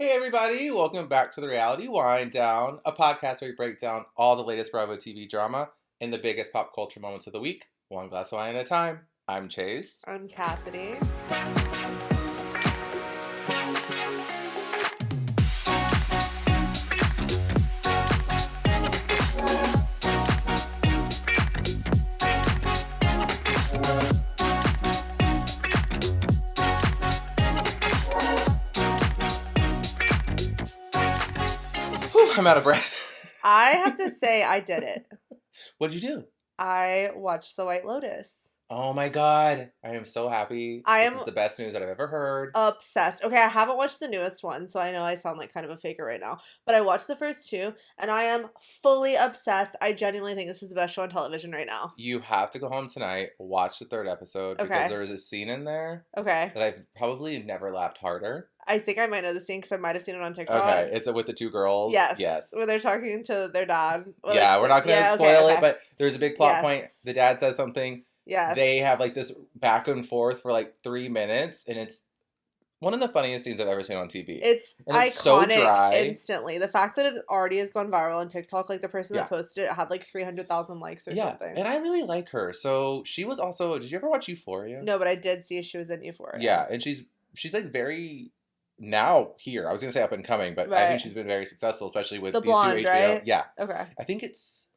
Hey everybody, welcome back to the Reality Wind Down, a podcast where we break down all the latest Bravo TV drama and the biggest pop culture moments of the week, one glass of wine at a time. I'm Chase. I'm Cassidy. I'm out of breath. I have to say I did it. What'd you do? I watched The White Lotus. Oh my god, I am so happy. This is the best news that I've ever heard. Obsessed. Okay, I haven't watched the newest one, so I know I sound like kind of a faker right now. But I watched the first two, and I am fully obsessed. I genuinely think this is the best show on television right now. You have to go home tonight, watch the third episode, because there is a scene in there that I've probably never laughed harder. I think I might know the scene because I might have seen it on TikTok. Okay, is it with the two girls? Yes. When they're talking to their dad. Yeah, we're not going to spoil it, but there's a big plot point. The dad says something. Yes. They have like this back and forth for like 3 minutes, and it's one of the funniest scenes I've ever seen on TV. It's iconic so dry. Instantly. The fact that it already has gone viral on TikTok, like the person that posted it had like 300,000 likes or something. And I really like her. So she was also, did you ever watch Euphoria? No, but I did see she was in Euphoria. Yeah, and she's like very, now here, I was going to say up and coming, but I think she's been very successful, especially with these blonde, two HBO. Right? Yeah. Okay. I think it's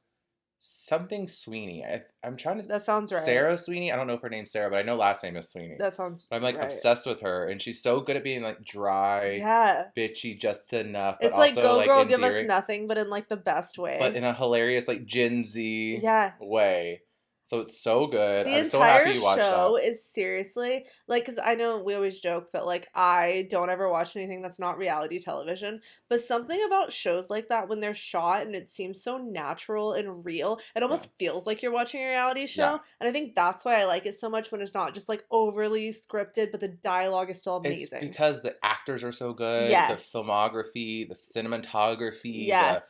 something Sweeney. I'm trying to... That sounds right. Sarah Sweeney? I don't know if her name's Sarah, but I know last name is Sweeney. That sounds I'm like obsessed with her, and she's so good at being like dry, bitchy, just enough. But it's like, also, go girl, endearing, give us nothing, but in like the best way. But in a hilarious, like Gen Z way. So it's so good. I'm so happy you watched that. The entire show is seriously, like, because I know we always joke that, like, I don't ever watch anything that's not reality television, but something about shows like that, when they're shot and it seems so natural and real, it almost feels like you're watching a reality show, and I think that's why I like it so much when it's not just, like, overly scripted, but the dialogue is still amazing. It's because the actors are so good, the filmography, the cinematography,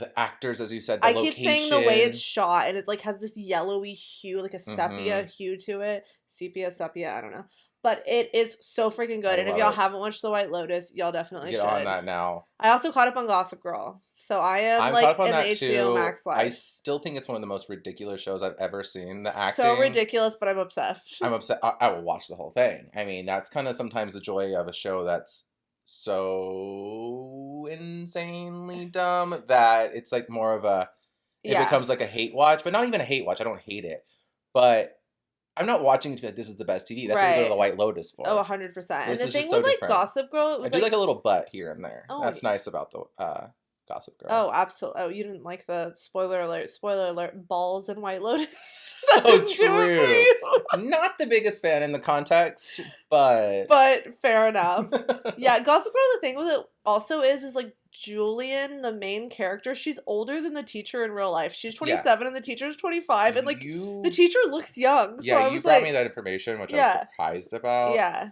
the actors, as you said, the location. I keep saying the way it's shot, and it like has this yellowy hue, like a sepia hue to it. Sepia, I don't know. But it is so freaking good. And if y'all haven't watched The White Lotus, y'all definitely should. Get on that now. I also caught up on Gossip Girl. So I'm like caught up on in that HBO too. Max life. I still think it's one of the most ridiculous shows I've ever seen. The acting. So ridiculous, but I'm obsessed. I'm upset. I will watch the whole thing. I mean, that's kind of sometimes the joy of a show that's so insanely dumb that it's like more of a it becomes like a hate watch, but not even a hate watch. I don't hate it, but I'm not watching it to be like, this is the best TV. That's what we go to the White Lotus for. 100%. And the thing with like Gossip Girl, it was I do like a little butt here and there. That's nice about the Gossip Girl. Oh, absolutely. Oh, you didn't like the spoiler alert, balls in White Lotus. True. Not the biggest fan in the context, but fair enough. Yeah, Gossip Girl, the thing with it also is like Julian, the main character, she's older than the teacher in real life. She's 27 and the teacher's 25, and like the teacher looks young. Yeah, so you brought me that information, which I was surprised about. Yeah.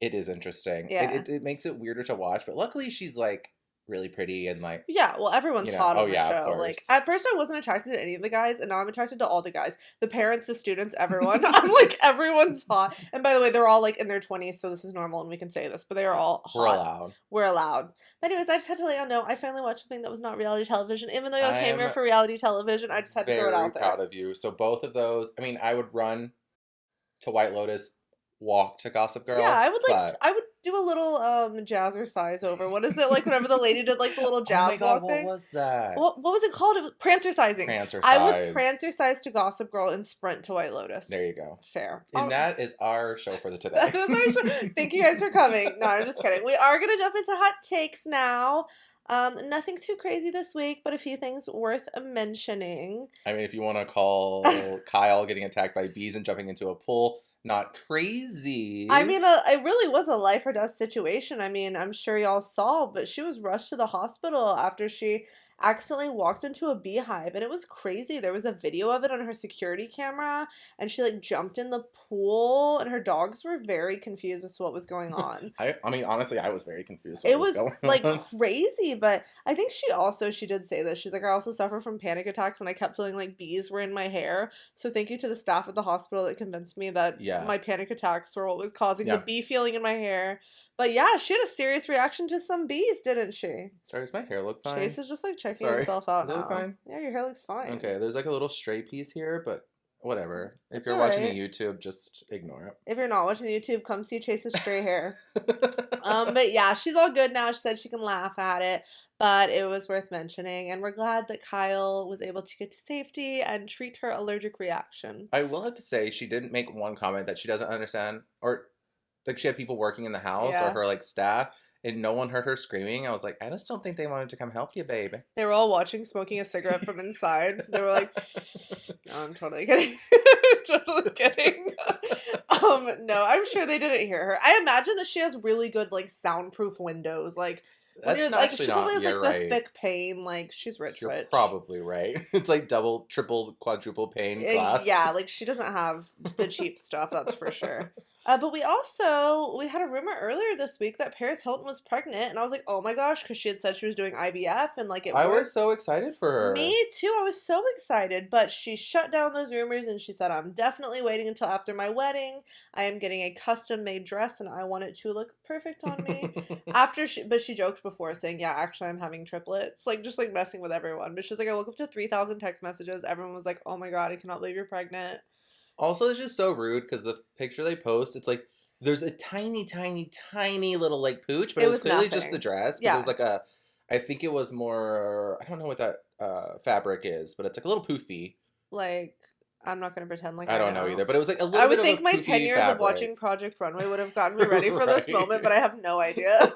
It is interesting. Yeah. It makes it weirder to watch, but luckily she's like really pretty and like well, everyone's hot on the show. Like at first I wasn't attracted to any of the guys, and now I'm attracted to all the guys. The parents, the students, everyone. I'm like, everyone's hot. And by the way, they're all like in their 20s, so this is normal and we can say this, but they are all hot. We're allowed. But anyways, I just had to let y'all know I finally watched something that was not reality television. Even though y'all came here for reality television, I just had to throw it out there. Very proud of you. So both of those, I mean, I would run to White Lotus, walk to Gossip Girl. Yeah, I would do a little jazzercise over. What is it like whenever the lady did like the little jazz walk thing? What was that? What was it called? It was prancercising. I would prancercise to Gossip Girl and sprint to White Lotus. There you go. Fair. And that is our show for the today. That's our show. Thank you guys for coming. No, I'm just kidding. We are gonna jump into hot takes now. Nothing too crazy this week, but a few things worth mentioning. I mean, if you want to call Kyle getting attacked by bees and jumping into a pool not crazy. I mean, it really was a life or death situation. I mean, I'm sure y'all saw, but she was rushed to the hospital after she accidentally walked into a beehive, and it was crazy. There was a video of it on her security camera, and she like jumped in the pool, and her dogs were very confused as to what was going on. I mean, honestly, I was very confused. It was like crazy, but I think she did say this. She's like, I also suffer from panic attacks, and I kept feeling like bees were in my hair. So thank you to the staff at the hospital that convinced me that my panic attacks were what was causing the bee feeling in my hair. But yeah, she had a serious reaction to some bees, didn't she? Sorry, does my hair look fine? Chase is just like checking himself out now. Fine? Yeah, your hair looks fine. Okay, there's like a little stray piece here, but whatever. If you're watching the YouTube, just ignore it. If you're not watching the YouTube, come see Chase's stray hair. But yeah, she's all good now. She said she can laugh at it, but it was worth mentioning, and we're glad that Kyle was able to get to safety and treat her allergic reaction. I will have to say, she didn't make one comment that she doesn't understand, or like she had people working in the house or her like staff, and no one heard her screaming. I was like, I just don't think they wanted to come help you, baby. They were all watching, smoking a cigarette from inside. They were like, no, I'm totally kidding. Totally kidding. No, I'm sure they didn't hear her. I imagine that she has really good like soundproof windows. Like, that's like she probably has like the thick pane. Like, she's rich. You're probably right. It's like double, triple, quadruple pane glass. Yeah, like she doesn't have the cheap stuff, that's for sure. But we had a rumor earlier this week that Paris Hilton was pregnant, and I was like, oh my gosh, because she had said she was doing IVF, and like I was so excited for her. Me too, I was so excited, but she shut down those rumors, and she said, I'm definitely waiting until after my wedding. I am getting a custom-made dress, and I want it to look perfect on me. But she joked before saying, yeah, actually I'm having triplets, like just like messing with everyone. But she was like, I woke up to 3,000 text messages. Everyone was like, oh my god, I cannot believe you're pregnant. Also, it's just so rude because the picture they post, it's like there's a tiny, tiny, tiny little like pooch, but it was clearly just the dress. Yeah, it was like I think it was more. I don't know what that fabric is, but it's like a little poofy. Like, I'm not gonna pretend like I don't know either, but it was like a little. I would think my 10 years of watching Project Runway would have gotten me ready for this moment, but I have no idea.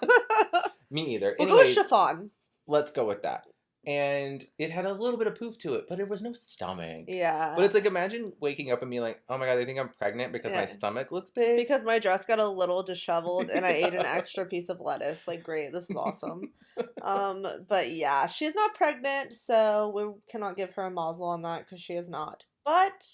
Me either. We'll go with chiffon. Let's go with that. And it had a little bit of poof to it, but it was no stomach. Yeah. But it's like, imagine waking up and being like, oh my god, they think I'm pregnant because my stomach looks big. Because my dress got a little disheveled and I ate an extra piece of lettuce. Like, great, this is awesome. But yeah, she's not pregnant, so we cannot give her a mazel on that because she is not. But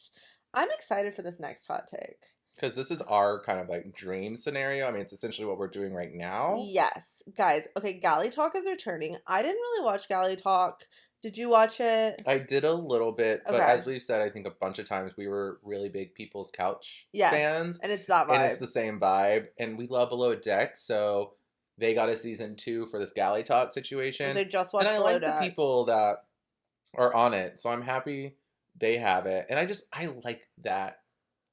I'm excited for this next hot take. Because this is our kind of like dream scenario. I mean, it's essentially what we're doing right now. Yes. Guys, okay, Galley Talk is returning. I didn't really watch Galley Talk. Did you watch it? I did a little bit, but as we've said, I think a bunch of times, we were really big People's Couch fans. And it's that vibe. And it's the same vibe. And we love Below Deck, so they got a season 2 for this Galley Talk situation. They just watched Below Deck. And I like the people that are on it, so I'm happy they have it. And I like that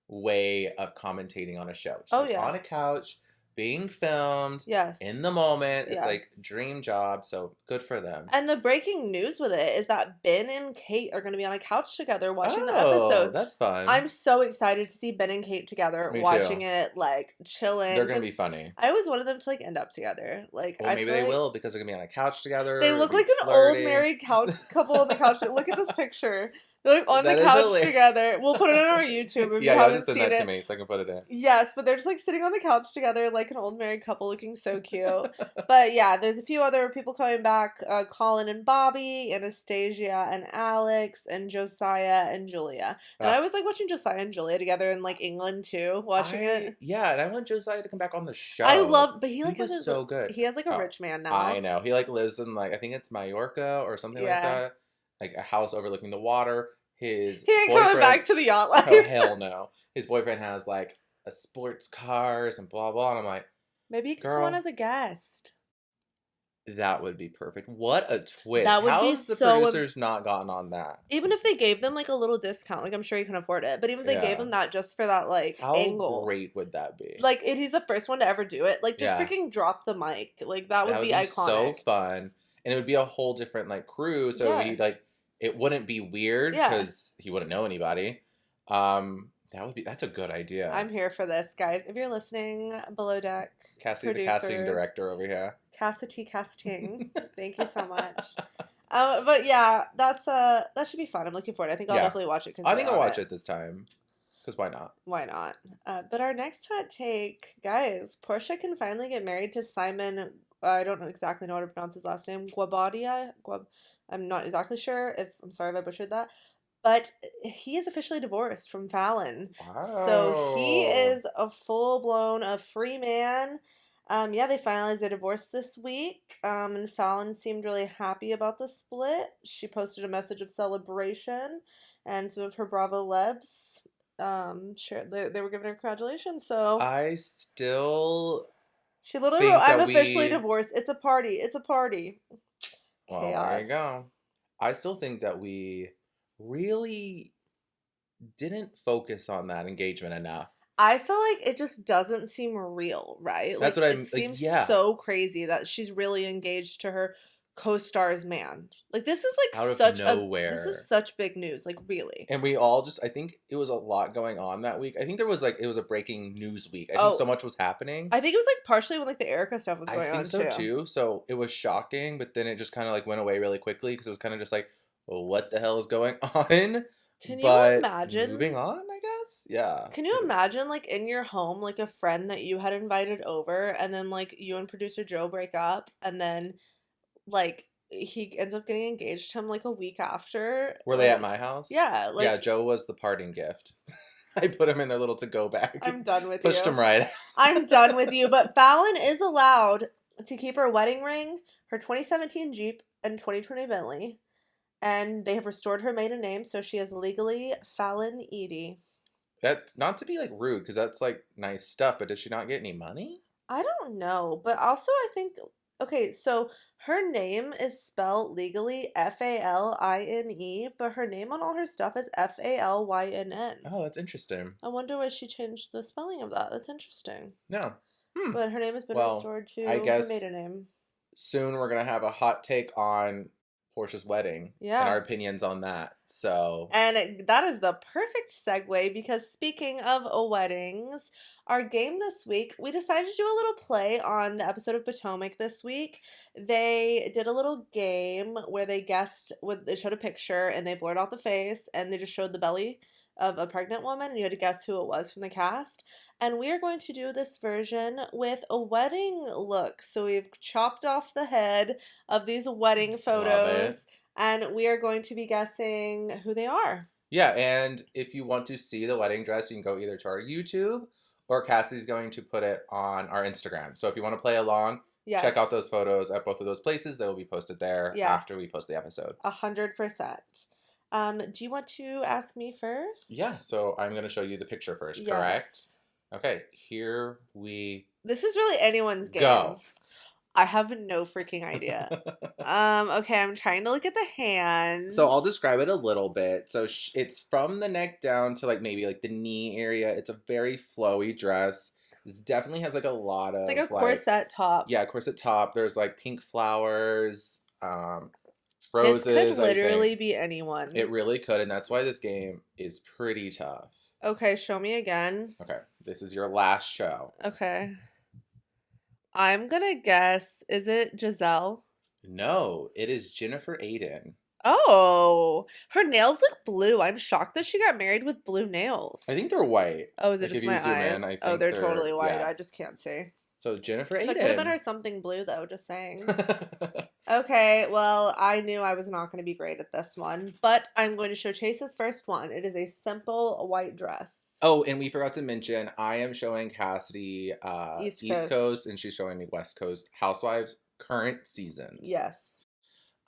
way of commentating on a show. Just on a couch, being filmed, in the moment. It's like dream job, so good for them. And the breaking news with it is that Ben and Kate are going to be on a couch together watching the episodes. That's fun. I'm so excited to see Ben and Kate together watching it, like chilling. They're going to be funny. I always wanted them to like end up together. Like, well, maybe they will because they're going to be on a couch together. They look like an old married couple on the couch. Look at this picture. They're like on the couch together. We'll put it on our YouTube if you haven't seen it. Yeah, send that to me so I can put it in. Yes, but they're just like sitting on the couch together like an old married couple looking so cute. But yeah, there's a few other people coming back. Colin and Bobby, Anastasia and Alex, and Josiah and Julia. And I was like watching Josiah and Julia together in like England too, watching it. Yeah, and I want Josiah to come back on the show. But he was so good. He has like a rich man now. I know. He like lives in like, I think it's Mallorca or something like that. Like a house overlooking the water. He ain't coming back to the yacht life. Oh, hell no. His boyfriend has like a sports cars and blah blah. And I'm like, maybe he could come on as a guest. That would be perfect. What a twist. That would How be has the producers not gotten on that? Even if they gave them like a little discount, like I'm sure you can afford it, but even if they gave them that just for that like angle. How great would that be? Like, he's the first one to ever do it. Like, just freaking drop the mic. Like, that would be iconic. So fun. And it would be a whole different like crew. So he like, it wouldn't be weird because he wouldn't know anybody. That's a good idea. I'm here for this, guys. If you're listening, Below Deck Cassie, producers, the casting director over here. Cassidy Casting. Thank you so much. But yeah, that should be fun. I'm looking forward. I think I'll definitely watch it. I think I'll watch it this time. Because why not? Why not? But our next hot take, guys, Portia can finally get married to Simon. I don't exactly know how to pronounce his last name. Guabadia. I'm not exactly sure. I'm sorry if I butchered that. But he is officially divorced from Fallon. Wow. So he is a full-blown free man. They finalized their divorce this week. And Fallon seemed really happy about the split. She posted a message of celebration. And some of her Bravo Lebs shared, they were giving her congratulations. So I still She literally wrote, I'm officially divorced. It's a party. It's a party. Well, chaos. There you go. I still think that we really didn't focus on that engagement enough. I feel like it just doesn't seem real, right? That's what it seems so crazy that she's really engaged to her co-star's man. Like, this is like out of nowhere. This is such big news, like, really. And we all just, I think it was a lot going on that week. I think there was like, it was a breaking news week. I think so much was happening. I think it was like partially when like the Erica stuff was going on. I think so too. So it was shocking, but then it just kind of like went away really quickly because it was kind of just like, well, what the hell is going on? Can you imagine? Moving on, I guess? Yeah. Can you imagine, like, in your home, like, a friend that you had invited over, and then, like, you and producer Joe break up, and then, like, he ends up getting engaged to him, like, a week after? Were they at my house? Yeah. Like, yeah, Joe was the parting gift. I put him in their little to-go bag. I'm done with you. Pushed him right out. I'm done with you, but Fallon is allowed to keep her wedding ring, her 2017 Jeep, and 2020 Bentley. And they have restored her maiden name, so she is legally Fallon Edie. That, not to be, like, rude, because that's, like, nice stuff, but does she not get any money? I don't know, but also I think, okay, so her name is spelled legally F-A-L-I-N-E, but her name on all her stuff is F-A-L-Y-N-N. Oh, that's interesting. I wonder why she changed the spelling of that. That's interesting. No. But her name has been restored to her maiden name. Soon we're going to have a hot take on Portia's wedding and our opinions on that. So, and that is the perfect segue, because speaking of weddings, our game this week, we decided to do a little play on the episode of Potomac this week. They did a little game where they guessed, they showed a picture and they blurred out the face and they just showed the belly of a pregnant woman, and you had to guess who it was from the cast. And we are going to do this version with a wedding look. So we've chopped off the head of these wedding photos, and we are going to be guessing who they are. Yeah, and if you want to see the wedding dress, you can go either to our YouTube, or Cassie's going to put it on our Instagram. So if you want to play along, check out those photos at both of those places. They will be posted there after we post the episode. 100%. Do you want to ask me first? Yeah, so I'm going to show you the picture first, correct? Okay, here we This is really anyone's game. Go. I have no freaking idea. Okay, I'm trying to look at the hands. So I'll describe it a little bit. So it's from the neck down to like maybe like the knee area. It's a very flowy dress. This definitely has like a lot of... It's like a corset top. Yeah, corset top. There's like pink flowers, roses. This could literally be anyone. It really could, and that's why this game is pretty tough. Okay, show me again. Okay, this is your last show. Okay. I'm gonna guess, is it Gizelle? No, it is Jennifer Aiden. Oh, her nails look blue. I'm shocked that she got married with blue nails. I think they're white. Oh, is it just my eyes? Oh, they're totally white. Yeah. I just can't see. So Jennifer Aiden. That could have been her something blue, though, just saying. Okay, well, I knew I was not going to be great at this one, but I'm going to show Chase's first one. It is a simple white dress. Oh, and we forgot to mention, I am showing Cassidy East Coast, and she's showing me West Coast Housewives current seasons. Yes.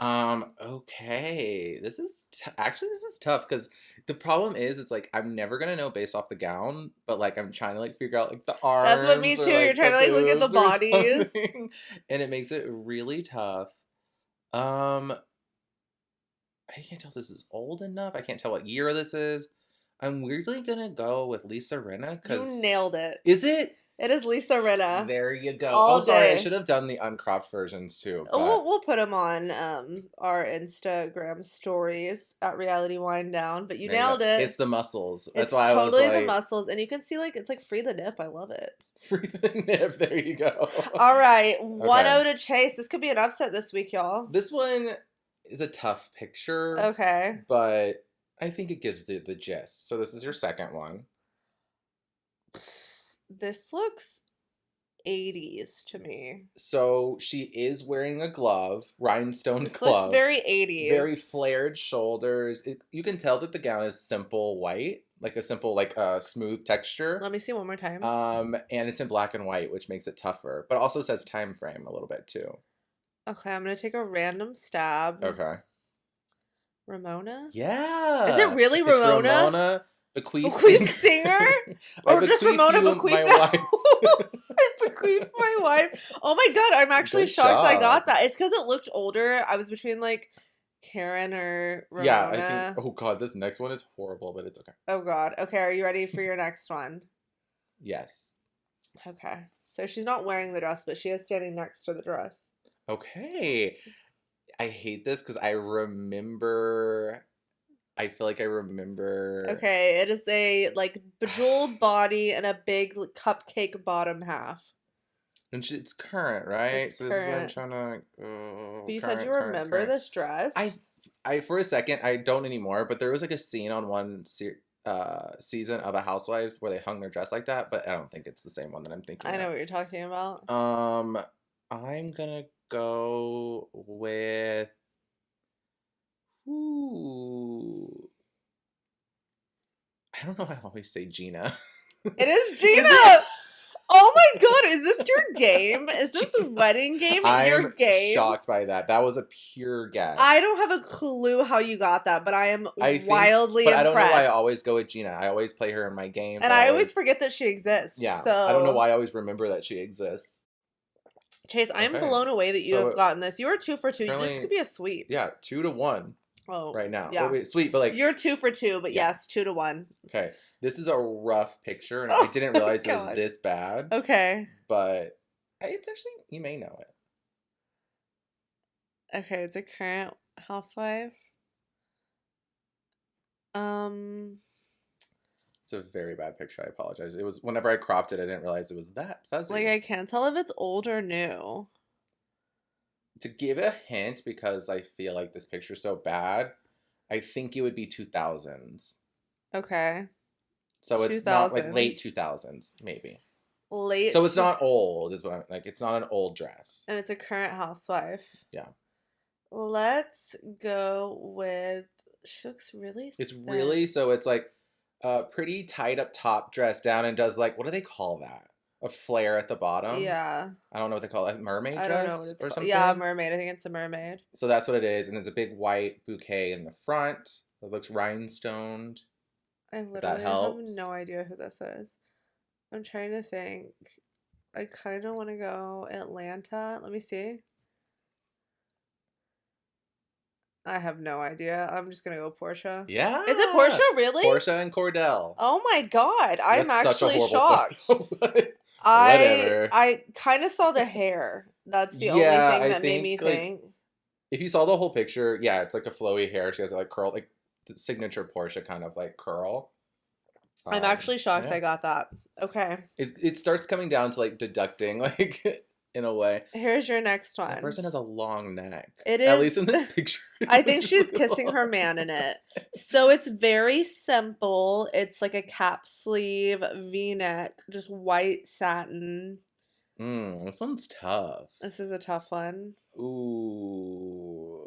Okay. This is tough because the problem is it's like I'm never gonna know based off the gown, but like I'm trying to like figure out like the arms. That's what me too. You're trying to like look at the bodies, and it makes it really tough. I can't tell if this is old enough. I can't tell what year this is. I'm weirdly gonna go with Lisa Rinna because you nailed it. Is it? It is Lisa Rinna. There you go. Sorry, I should have done the uncropped versions too. But... We'll put them on our Instagram stories at Reality Wind Down. But you nailed it. It's the muscles. That's it's why totally I was like... the muscles, and you can see like it's like free the nip. I love it. Free the nip. There you go. All right, 1-0 to Chase. This could be an upset this week, y'all. This one is a tough picture. Okay, but I think it gives the gist. So this is your second one. This looks 80s to me. So she is wearing a glove, rhinestone glove. This looks very 80s. Very flared shoulders. You can tell that the gown is simple white, like a simple, like smooth texture. Let me see one more time. And it's in black and white, which makes it tougher, but also says time frame a little bit too. Okay, I'm gonna take a random stab. Okay. Ramona? Yeah. Is it really Ramona? Ramona. Bequeath singer? Or just Ramona bequeath my wife. a queen for my wife. Oh my god, I'm actually shocked I got that. It's because it looked older. I was between like Karen or Ramona. Yeah, I think. Oh god, this next one is horrible, but it's okay. Oh god. Okay, are you ready for your next one? Yes. Okay. So she's not wearing the dress, but she is standing next to the dress. Okay. I hate this because I remember. I feel like I remember. Okay, it is a like bejeweled body and a big cupcake bottom half. And it's current, right? It's so current. This is what I'm trying to. But you said you remember this dress. I for a second I don't anymore, but there was like a scene on one season of a Housewives where they hung their dress like that, but I don't think it's the same one that I'm thinking. I know what you're talking about. I'm gonna go with. Ooh. I don't know. I always say Gina. It is Gina. Oh my god, is this your game? Is this a wedding game? Your game? I'm shocked by that. That was a pure guess. I don't have a clue how you got that, but I am wildly impressed. I don't know why I always go with Gina. I always play her in my game. And I always forget that she exists. Yeah. So. I don't know why I always remember that she exists. Chase, I am blown away that you have gotten this. You are 2 for 2. This could be a sweep. Yeah, 2-1. Oh, right now. Yeah. Oh, wait, sweet, but like you're 2 for 2, but yes, 2-1. Okay. This is a rough picture, and I didn't realize it was this bad. Okay. But it's actually, you may know it. Okay, it's a current housewife. It's a very bad picture. I apologize. It was whenever I cropped it, I didn't realize it was that fuzzy. Like, I can't tell if it's old or new. To give a hint, because I feel like this picture's so bad, I think it would be 2000s. Okay. So it's not like late 2000s, maybe. Late. So it's not old, is what I'm like. It's not an old dress. And it's a current housewife. Yeah. Let's go with. She looks really. It's really so. It's like a pretty tight up top dress down and does like, what do they call that? A flare at the bottom. Yeah. I don't know what they call it. Mermaid dress? I don't know what it's or something. Yeah, mermaid. I think it's a mermaid. So that's what it is, and it's a big white bouquet in the front. It looks rhinestoned. I literally have no idea who this is. I'm trying to think. I kind of want to go Atlanta. Let me see. I have no idea. I'm just going to go Portia. Yeah. Is it Portia, really? Portia and Cordell. Oh my god. I'm actually shocked. Whatever. I kind of saw the hair. That's the only thing that made me think. If you saw the whole picture, yeah, it's like a flowy hair. She has like curl, like the signature Portia kind of like curl. I'm actually shocked I got that. Okay. It starts coming down to like deducting, like in a way. Here's your next one. That person has a long neck. It is. At least in this picture. I think she's kissing her man in it. So it's very simple. It's like a cap sleeve V-neck, just white satin. This one's tough. This is a tough one. Ooh.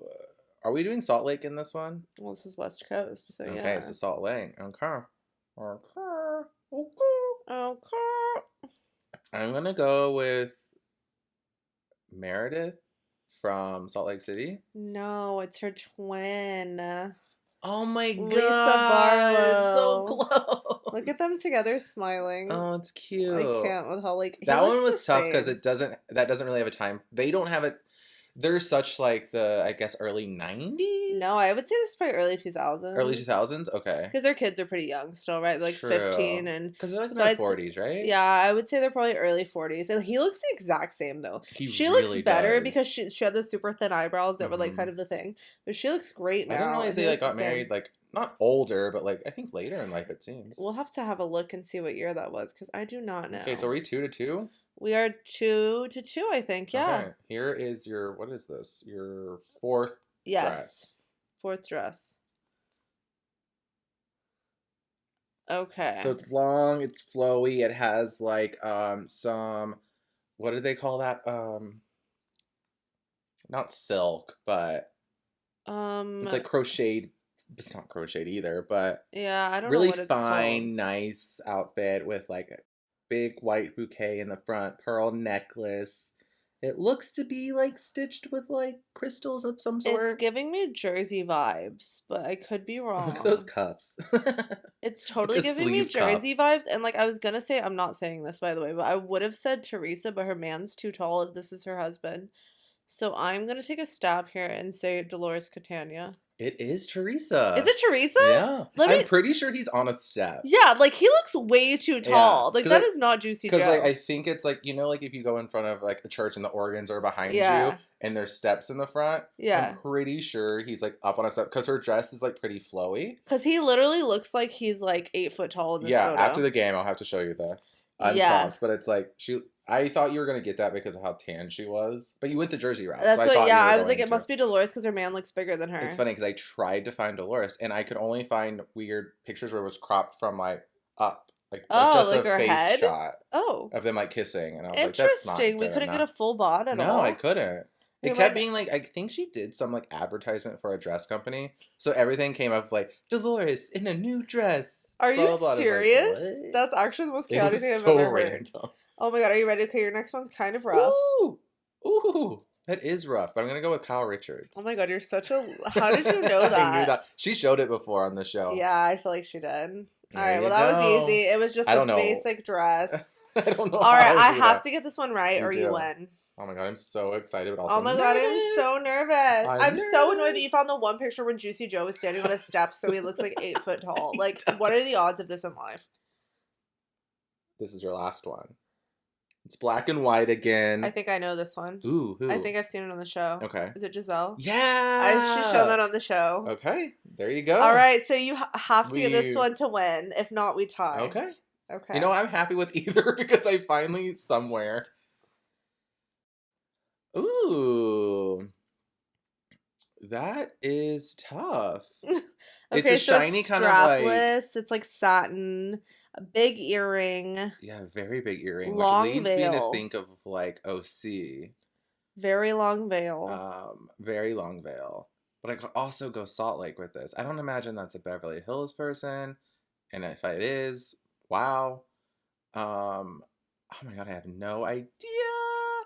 Are we doing Salt Lake in this one? Well, this is West Coast, so okay, it's Salt Lake. Okay. I'm gonna go with Meredith from Salt Lake City. No, it's her twin. Oh my god, Lisa Barlow. So close. Look at them together smiling. Oh, it's cute. I can't with how like that one was tough because that doesn't really have a time. They don't have it. They're such like the, I guess, early 90s? No, I would say this is probably early 2000s. Early 2000s? Okay. Because their kids are pretty young still, right? Like 15 and... Because they're like in their 40s, right? Yeah, I would say they're probably early 40s. And he looks the exact same, though. She really looks better because she had those super thin eyebrows that were like kind of the thing. But she looks great now. I didn't realize they like got married like, not older, but like, I think later in life it seems. We'll have to have a look and see what year that was because I do not know. Okay, so are we 2-2? We are 2-2, I think. Yeah. Okay. Here is your, what is this? Your fourth dress. Fourth dress. Okay. So it's long, it's flowy, it has like some, what do they call that? Not silk, but it's like crocheted. It's not crocheted either, but yeah, I don't really know what it's fine, called. nice outfit with like a big white bouquet in the front, pearl necklace, It looks to be like stitched with like crystals of some sort. It's giving me Jersey vibes, but I could be wrong. Look at those cuffs. It's totally giving me Jersey vibes. And like I was gonna say, I'm not saying this by the way, but I would have said Teresa, but her man's too tall if this is her husband. So I'm gonna take a stab here and say Dolores Catania. It is Teresa. Is it Teresa? Yeah. I'm pretty sure he's on a step. Yeah, like he looks way too tall. Yeah, like that is not Juicy Joe. Because like I think it's like, you know, like if you go in front of like the church and the organs are behind you and there's steps in the front. Yeah. I'm pretty sure he's like up on a step because her dress is like pretty flowy. Because he literally looks like he's like 8 foot tall in this photo. Yeah, after the game I'll have to show you the unprompted. But it's like I thought you were gonna get that because of how tan she was, but you went the Jersey route. That's what. Yeah, I was like, it must be Dolores because her man looks bigger than her. It's funny because I tried to find Dolores and I could only find weird pictures where it was cropped from like up, like just a face shot. Of them like kissing, and I was like, that's not interesting. We couldn't get a full bod at all. No, I couldn't. It kept being like, I think she did some like advertisement for a dress company, so everything came up like Dolores in a new dress. Are you serious? Like, that's actually the most chaotic thing I've ever heard. Oh my god, are you ready? Okay, your next one's kind of rough. Ooh, that is rough. But I'm gonna go with Kyle Richards. Oh my god, you're such a. How did you know that? I knew that. She showed it before on the show. Yeah, I feel like she did. All right, well that was easy. It was just a basic dress. I don't know. All right, I have to get this one right, or you win. Oh my god, I'm so excited, but also oh my god, I'm so nervous. I'm so annoyed that you found the one picture when Juicy Joe was standing on a step, so he looks like 8 foot tall. Like, what are the odds of this in life? This is your last one. It's black and white again. I think I know this one. Ooh, who? I think I've seen it on the show. Okay. Is it Gizelle? Yeah! She's shown that on the show. Okay, there you go. All right, so you have to get this one to win. If not, we tie. Okay. You know, I'm happy with either because I finally somewhere. Ooh. That is tough. Okay, it's a shiny kind of like... It's like satin. A big earring. Yeah, very big earring. Long which leads veil. me to think of like OC. Very long veil. Very long veil. But I could also go Salt Lake with this. I don't imagine that's a Beverly Hills person. And if it is, wow. Oh my god, I have no idea.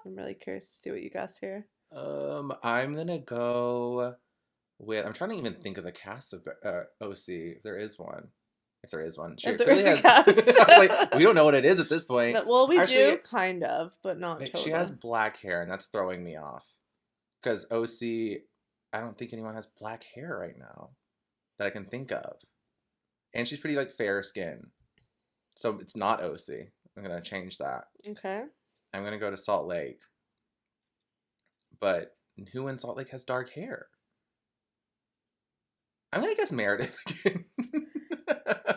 I'm really curious to see what you guess here. I'm gonna go with... I'm trying to even think of the cast of OC, if there is one. If there is one. She clearly has... like, we don't know what it is at this point. But, well, we do, kind of, but not totally. She has black hair, and that's throwing me off. Because OC, I don't think anyone has black hair right now that I can think of. And she's pretty, like, fair skin. So it's not OC. I'm going to change that. Okay. I'm going to go to Salt Lake. But who in Salt Lake has dark hair? I'm going to guess Meredith again.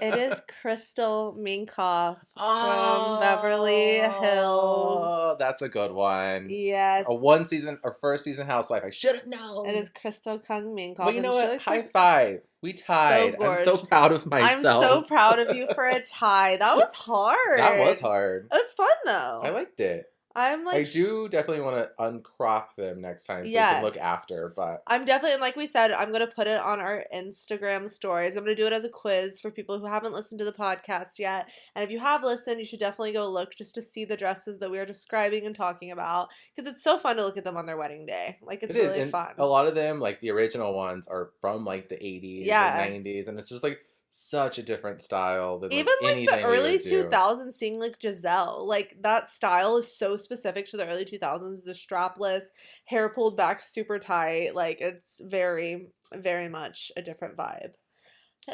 It is Crystal Minkoff from Beverly Hills. Oh, that's a good one. Yes. A first season housewife. I should have known. It is Crystal Kung Minkoff. Well, you know what? High five. We tied. So I'm so proud of myself. I'm so proud of you for a tie. That was hard. That was hard. It was fun though. I liked it. I'm like, I do definitely want to uncrop them next time so you can look after, but I'm definitely, and like we said, I'm going to put it on our Instagram stories. I'm going to do it as a quiz for people who haven't listened to the podcast yet. And if you have listened, you should definitely go look just to see the dresses that we are describing and talking about, because it's so fun to look at them on their wedding day. Like, it's really fun. A lot of them, like the original ones, are from like the 80s and 90s, and it's just like such a different style than even like the early 2000s, seeing like Gizelle, like that style is so specific to the early 2000s. The strapless hair pulled back super tight, like it's very, very much a different vibe.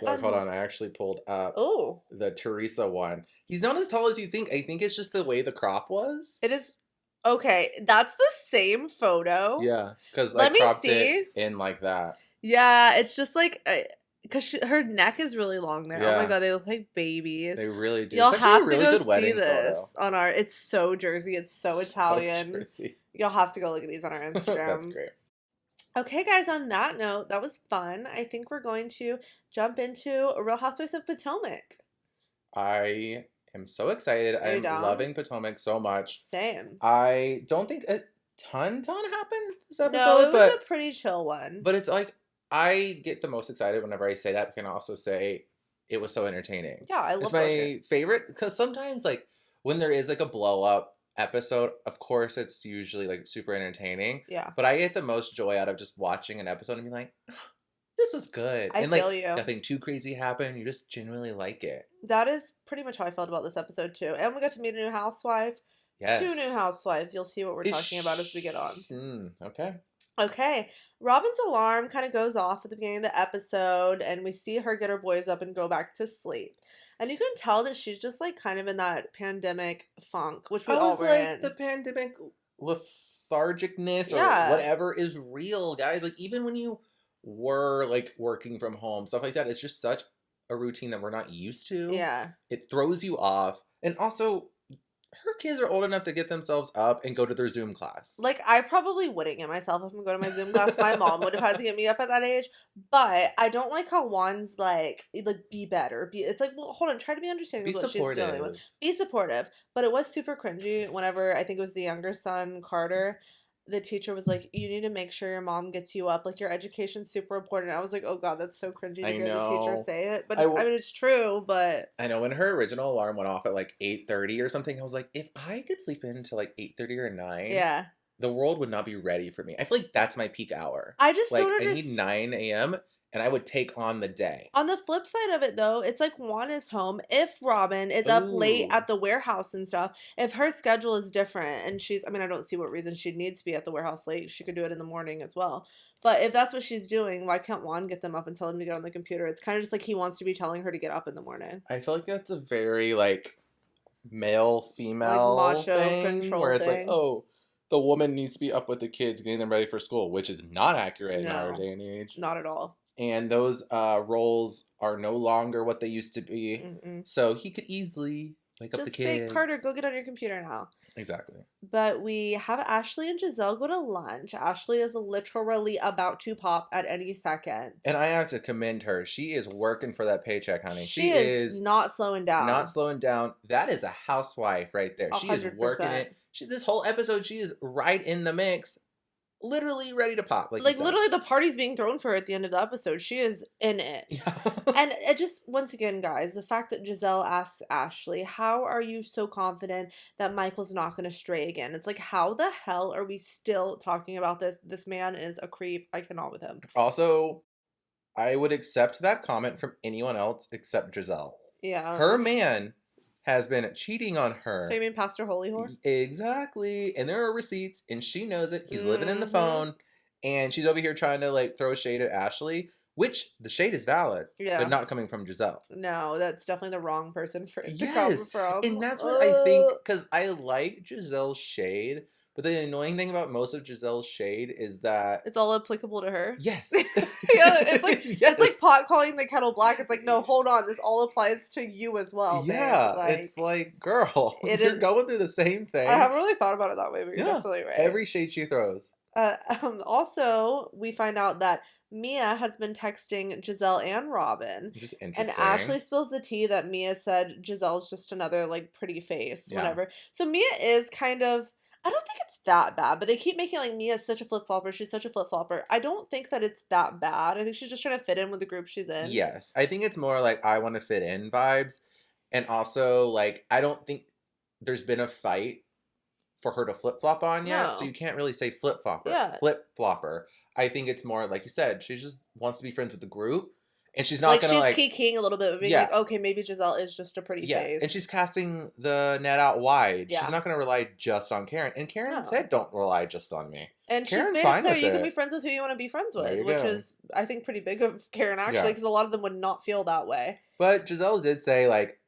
Hold on, I actually pulled up the Teresa one. He's not as tall as you think. I think it's just the way the crop was. It is. Okay, that's the same photo. Yeah, because I cropped it in like that. Yeah, it's just like because her neck is really long there. Yeah. Oh my god, they look like babies. They really do. Y'all have to go see this on our... It's so Jersey. It's so Italian. Jersey. Y'all have to go look at these on our Instagram. That's great. Okay, guys, on that note, that was fun. I think we're going to jump into Real Housewives of Potomac. I am so excited. I'm loving Potomac so much. Same. I don't think a ton happened this episode. No, it was a pretty chill one. But it's like... I get the most excited whenever I say that, but can also say it was so entertaining. Yeah, I love it. It's my favorite, because sometimes, like, when there is, like, a blow-up, episode, of course, it's usually like super entertaining. Yeah. But I get the most joy out of just watching an episode and being like, oh, this was good. I and feel like you. Nothing too crazy happened. You just genuinely like it. That is pretty much how I felt about this episode too. And we got to meet a new housewife. Yes. 2 new housewives. You'll see what we're talking about as we get on. Okay. Okay. Robin's alarm kind of goes off at the beginning of the episode, and we see her get her boys up and go back to sleep. And you can tell that she's just like kind of in that pandemic funk, which we all were in. The pandemic lethargicness or whatever is real, guys. Like even when you were like working from home, stuff like that, it's just such a routine that we're not used to. Yeah. It throws you off. And also, her kids are old enough to get themselves up and go to their Zoom class. Like, I probably wouldn't get myself up and go to my Zoom class. My mom would have had to get me up at that age. But I don't like how Juan's like be better. It's like, well, hold on, try to be understanding of what she's dealing with. Be supportive. But it was super cringy whenever, I think it was the younger son, Carter, the teacher was like, you need to make sure your mom gets you up. Like, your education's super important. I was like, oh, God, that's so cringy to hear the teacher say it. But, I mean, it's true, but... I know when her original alarm went off at, like, 8:30 or something, I was like, if I could sleep in until, like, 8:30 or 9... Yeah. The world would not be ready for me. I feel like that's my peak hour. I just don't understand. I need 9 a.m., and I would take on the day. On the flip side of it, though, it's like Juan is home. If Robin is up late at the warehouse and stuff, if her schedule is different and she's, I mean, I don't see what reason she'd need to be at the warehouse late. She could do it in the morning as well. But if that's what she's doing, why can't Juan get them up and tell them to get on the computer? It's kind of just like he wants to be telling her to get up in the morning. I feel like that's a very, like, male-female like macho thing. Where it's like, oh, the woman needs to be up with the kids, getting them ready for school, which is not accurate in our day and age. Not at all. And those roles are no longer what they used to be. Mm-mm. So he could easily wake up the kids. Just say, Carter, go get on your computer now. Exactly. But we have Ashley and Gizelle go to lunch. Ashley is literally about to pop at any second. And I have to commend her. She is working for that paycheck, honey. She is not slowing down. Not slowing down. That is a housewife right there. 100%. She is working it. This whole episode, she is right in the mix. Literally ready to pop. Like literally the party's being thrown for her at the end of the episode. She is in it. And it just, once again, guys, the fact that Gizelle asks Ashley, how are you so confident that Michael's not going to stray again? It's like, how the hell are we still talking about this? This man is a creep. I cannot with him. Also, I would accept that comment from anyone else except Gizelle. Yeah. Her man has been cheating on her. So you mean Pastor Holy Whore? Exactly. And there are receipts, and she knows it. He's living in the phone, and she's over here trying to, like, throw shade at Ashley, which the shade is valid, but not coming from Gizelle. No, that's definitely the wrong person for it to come from. And that's what I think, because I like Gizelle's shade, but the annoying thing about most of Gizelle's shade is that it's all applicable to her. Yes. Yeah, it's like it's like pot calling the kettle black. It's like, no, hold on, this all applies to you as well. Yeah, like, it's like, girl, you're going through the same thing. I haven't really thought about it that way, but you're definitely right. Every shade she throws. Also, we find out that Mia has been texting Gizelle and Robin. Just interesting. And Ashley spills the tea that Mia said Giselle's just another, like, pretty face, whatever. So Mia is kind of, I don't think it's that bad, but they keep making like Mia's such a flip-flopper. She's such a flip-flopper. I don't think that it's that bad. I think she's just trying to fit in with the group she's in. Yes. I think it's more like I want to fit in vibes. And also, like, I don't think there's been a fight for her to flip-flop on yet. No. So you can't really say flip-flopper. Yeah. Flip-flopper. I think it's more, like you said, she just wants to be friends with the group. And she's not gonna like... she's kikiing a little bit, being like, okay, maybe Gizelle is just a pretty face. And she's casting the net out wide. Yeah. She's not gonna rely just on Karen. And Karen said, don't rely just on me. And Karen's she's made it clear you can be friends with who you want to be friends with, which is, I think, pretty big of Karen, actually, because a lot of them would not feel that way. But Gizelle did say, like,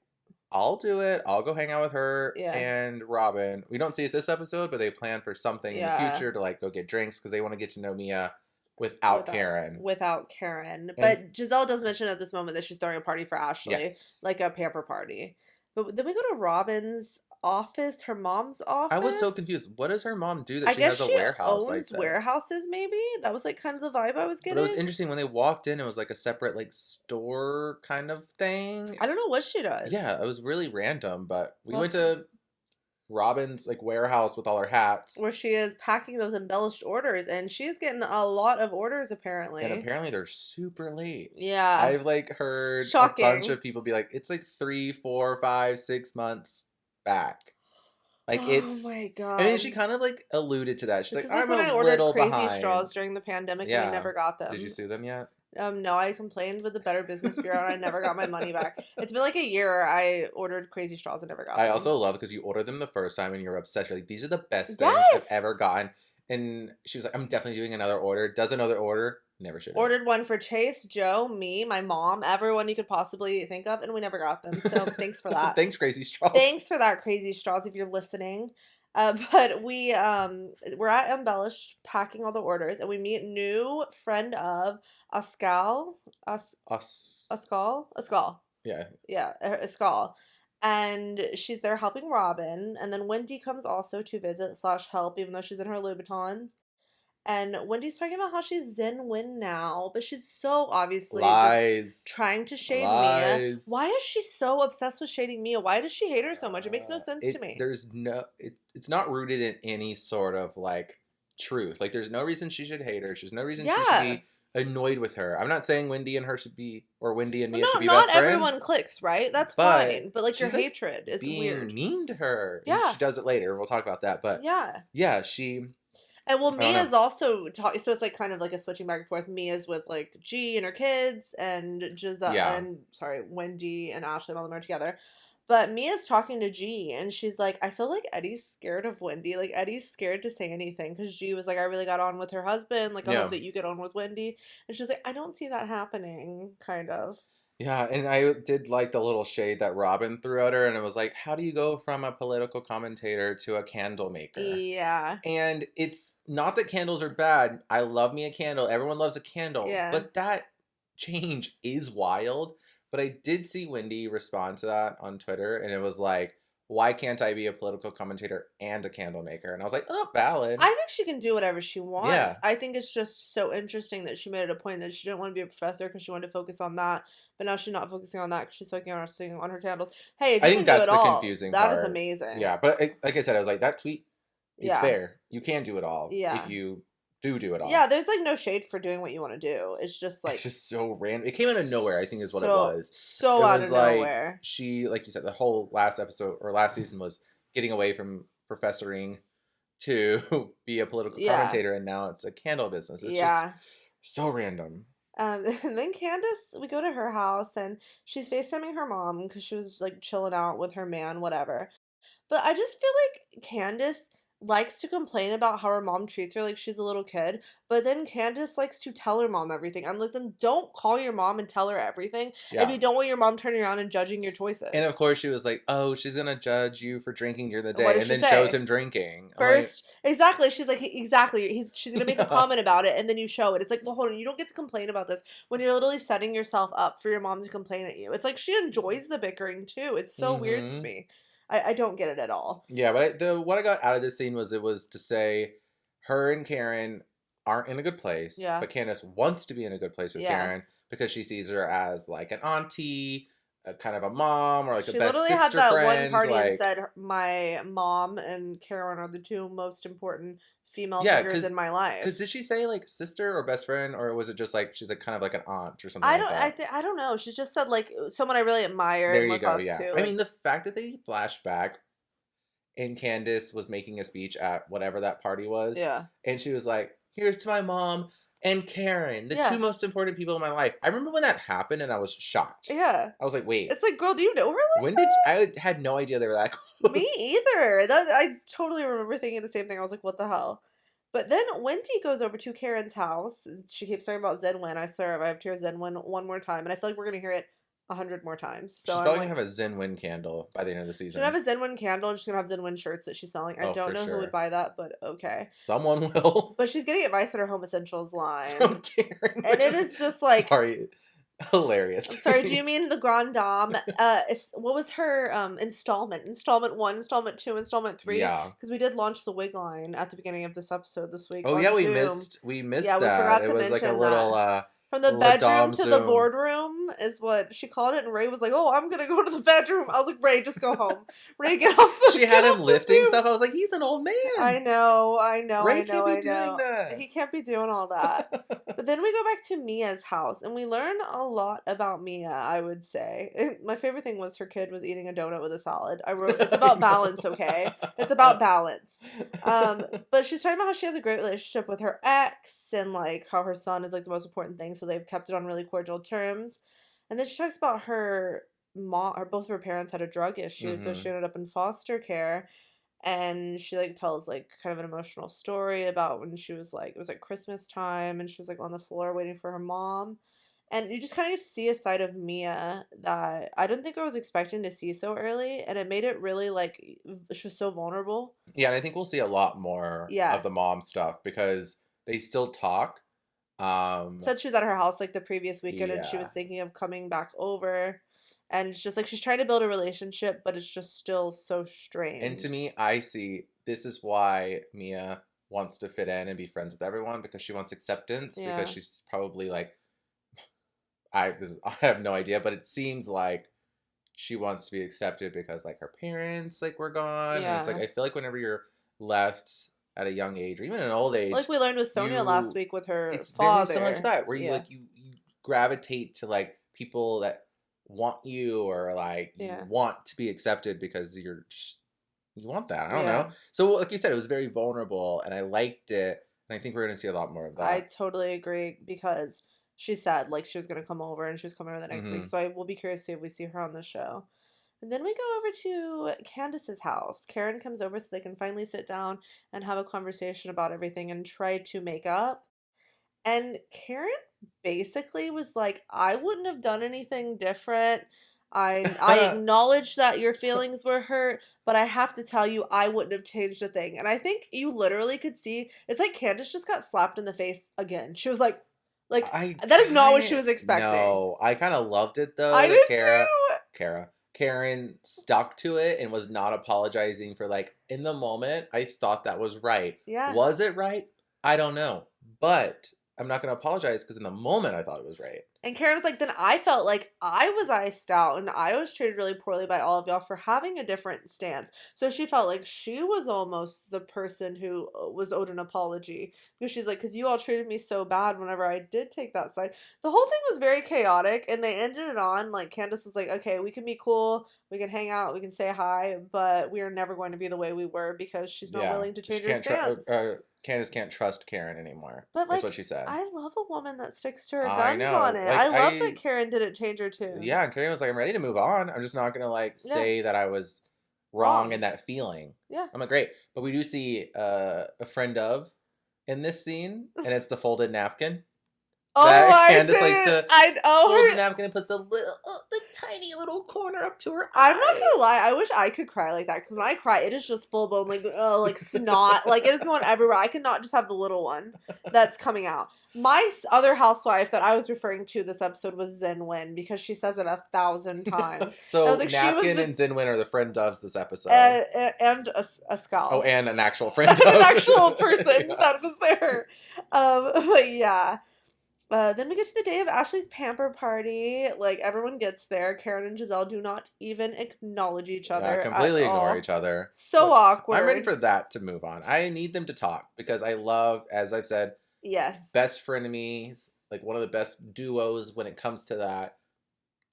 I'll do it. I'll go hang out with her and Robin. We don't see it this episode, but they plan for something in the future to, like, go get drinks because they want to get to know Mia. Without Karen. But Gizelle does mention at this moment that she's throwing a party for Ashley. Like a pamper party. But then we go to Robin's office, her mom's office. I was so confused. What does her mom do that she has a warehouse like that? Warehouses, maybe? That was like kind of the vibe I was getting. But it was interesting when they walked in, it was like a separate like store kind of thing. I don't know what she does. Yeah, it was really random, but we went to Robin's like warehouse with all her hats, where she is packing those embellished orders, and she's getting a lot of orders apparently. And apparently they're super late. Yeah, I've like heard a bunch of people be like, it's like 3, 4, 5, 6 months back. Like, it's... Oh, my God. I mean, she kind of, like, alluded to that. She's this like, I'm when a I ordered little crazy behind. straws during the pandemic and we never got them. Did you sue them yet? No, I complained with the Better Business Bureau and I never got my money back. It's been like a year. I ordered crazy straws and never got them. I also love because you ordered them the first time and you're obsessed. You're like, these are the best things I've ever gotten. And she was like, I'm definitely doing another order. Does another order. Never should have. Ordered one for Chase, Joe, me, my mom, everyone you could possibly think of, and we never got them. So thanks for that. Thanks, Crazy Straws. Thanks for that, Crazy Straws, if you're listening. But we're at Embellish packing all the orders, and we meet new friend of Ascal. Ascal. Yeah, Ascal. And she's there helping Robin, and then Wendy comes also to visit / help, even though she's in her Louboutins. And Wendy's talking about how she's Zen Wen now, but she's so obviously just trying to shade Mia. Why is she so obsessed with shading Mia? Why does she hate her so much? It makes no sense to me. It's not rooted in any sort of, like, truth. Like, there's no reason she should hate her. There's no reason she should be annoyed with her. I'm not saying Wendy and her should be, or Wendy and Mia should be best friends. Not everyone clicks, right? That's fine. But, like, your hatred is weird. Being mean to her. Yeah. She does it later. We'll talk about that. But, yeah, she... And Mia's also talking, so it's like kind of like a switching back and forth. Mia's with like G and her kids, and Gizelle, Wendy and Ashley, all of them are together. But Mia's talking to G, and she's like, I feel like Eddie's scared of Wendy. Like, Eddie's scared to say anything, because G was like, I really got on with her husband. Like, I hope that you get on with Wendy. And she's like, I don't see that happening, kind of. Yeah, and I did like the little shade that Robin threw at her, and it was like, how do you go from a political commentator to a candle maker? Yeah. And it's not that candles are bad. I love me a candle. Everyone loves a candle. Yeah. But that change is wild. But I did see Wendy respond to that on Twitter, and it was like, why can't I be a political commentator and a candle maker? And I was like, oh, valid. I think she can do whatever she wants. Yeah. I think it's just so interesting that she made it a point that she didn't want to be a professor because she wanted to focus on that. But now she's not focusing on that because she's focusing on her candles. Hey, if you can do it all, confusing part. That is amazing. Yeah, but like I said, I was like, that tweet is fair. You can do it all if you do it all. Yeah, there's like no shade for doing what you want to do. It's just like... It's just so random. It came out of nowhere, I think is what it was. So out of nowhere. She, like you said, the whole last episode, or last season was getting away from professoring to be a political commentator, and now it's a candle business. It's just so random. And then Candiace, we go to her house, and she's FaceTiming her mom because she was like chilling out with her man, whatever. But I just feel like Candiace likes to complain about how her mom treats her like she's a little kid, but then Candiace likes to tell her mom everything. I'm like, then don't call your mom and tell her everything if you don't want your mom turning around and judging your choices. And of course she was like, oh, she's gonna judge you for drinking during the day, and then shows him drinking. First, exactly. She's like, exactly. She's gonna make a comment about it, and then you show it. It's like, well, hold on, you don't get to complain about this when you're literally setting yourself up for your mom to complain at you. It's like she enjoys the bickering too. It's so weird to me. I don't get it at all. Yeah, but what I got out of this scene was it was to say her and Karen aren't in a good place. Yeah. But Candiace wants to be in a good place with Karen because she sees her as like an auntie, kind of a mom, or like a best sister friend. She literally had that one party and said, my mom and Karen are the two most important female figures in my life. Because did she say like sister or best friend, or was it just like she's like kind of like an aunt or something? I don't know. She just said like someone I really admire. There and you go. Yeah. To. I mean, the fact that they flashed back, and Candiace was making a speech at whatever that party was. Yeah. And she was like, "Here's to my mom and Karen, the two most important people in my life." I remember when that happened, and I was shocked. Yeah. I was like, "Wait." It's like, girl, do you know her? Like when that? I had no idea they were that close. Me either. I totally remember thinking the same thing. I was like, what the hell? But then Wendy goes over to Karen's house. She keeps talking about Zen Wen. I swear, if I have to hear Zen Wen one more time, and I feel like we're gonna hear it 100 more times. So she's probably gonna have a Zen Wen candle by the end of the season. She's gonna have a Zen Wen candle, and she's gonna have Zen Wen shirts that she's selling. I don't know who would buy that, but okay. Someone will. But she's getting advice on her home essentials line from Karen, and it is just like hilarious. I'm sorry, do you mean the Grand Dame? What was her installment? Installment 1, installment 2, installment 3? Yeah. Because we did launch the wig line at the beginning of this episode this week. Oh yeah, Zoom. we missed that. We forgot to mention like a little From the bedroom to the boardroom is what she called it, and Ray was like, "Oh, I'm gonna go to the bedroom." I was like, "Ray, just go home. Ray, get off." She had him lifting stuff. I was like, "He's an old man." I know. Ray can't be doing that. He can't be doing all that. But then we go back to Mia's house, and we learn a lot about Mia. I would say my favorite thing was her kid was eating a donut with a salad. I wrote, "It's about balance, okay? It's about balance." But she's talking about how she has a great relationship with her ex, and like how her son is like the most important thing. So they've kept it on really cordial terms. And then she talks about her mom, or both of her parents had a drug issue, so she ended up in foster care. And she like tells like kind of an emotional story about when she was like, it was like Christmas time, and she was like on the floor waiting for her mom. And you just kind of get to see a side of Mia that I don't think I was expecting to see so early, and it made it really like she was so vulnerable. Yeah, and I think we'll see a lot more of the mom stuff because they still talk. Said she was at her house like the previous weekend, and she was thinking of coming back over, and it's just like she's trying to build a relationship, but it's just still so strange. And to me, I see this is why Mia wants to fit in and be friends with everyone, because she wants acceptance, because she's probably like, I have no idea, but it seems like she wants to be accepted because like her parents like were gone. And it's like I feel like whenever you're left at a young age, or even an old age, like we learned with Sonia last week with her father. It's very similar to that, where you like you gravitate to like people that want you, or like you want to be accepted because you want that. I don't know. So like you said, it was very vulnerable, and I liked it, and I think we're gonna see a lot more of that. I totally agree, because she said like she was gonna come over, and she was coming over the next week, so I will be curious to see if we see her on the show. And then we go over to Candiace's house. Karen comes over so they can finally sit down and have a conversation about everything and try to make up. And Karen basically was like, "I wouldn't have done anything different. I acknowledge that your feelings were hurt, but I have to tell you, I wouldn't have changed a thing." And I think you literally could see, it's like Candiace just got slapped in the face again. She was like that is not what she was expecting. No, I kind of loved it though. I did too. Karen stuck to it and was not apologizing for like, in the moment, I thought that was right. Yeah. Was it right? I don't know. But I'm not going to apologize because in the moment I thought it was right. And Karen was like, then I felt like I was iced out and I was treated really poorly by all of y'all for having a different stance. So she felt like she was almost the person who was owed an apology. Because she's like, because you all treated me so bad whenever I did take that side. The whole thing was very chaotic, and they ended it on, like, Candiace was like, okay, we can be cool, we can hang out, we can say hi, but we are never going to be the way we were, because she's not willing to change her stance. Candiace can't trust Karen anymore. But like, that's what she said. I love a woman that sticks to her guns on it. Like, I love that Karen didn't change her tune. Yeah, and Karen was like, I'm ready to move on. I'm just not going to like say that I was wrong in that feeling. Yeah. I'm like, great. But we do see a friend of in this scene, and it's the folded napkin. Candiace likes to fold the napkin and puts a little, the tiny little corner up to her eye. I'm not gonna lie, I wish I could cry like that, because when I cry, it is just full blown like snot, like it is going everywhere. I could not just have the little one that's coming out. My other housewife that I was referring to this episode was Zen Wen, because she says it 1,000 times. So like, Napkin and Zen Wen are the friend doves this episode, and a skull. Oh, and an actual friend dove, an actual person that was there. But yeah. Then we get to the day of Ashley's pamper party. Like, everyone gets there. Karen and Gizelle do not even acknowledge each other. Completely ignore each other. So awkward. I'm ready for that to move on. I need them to talk, because I love, as I've said, best frenemies, like one of the best duos when it comes to that.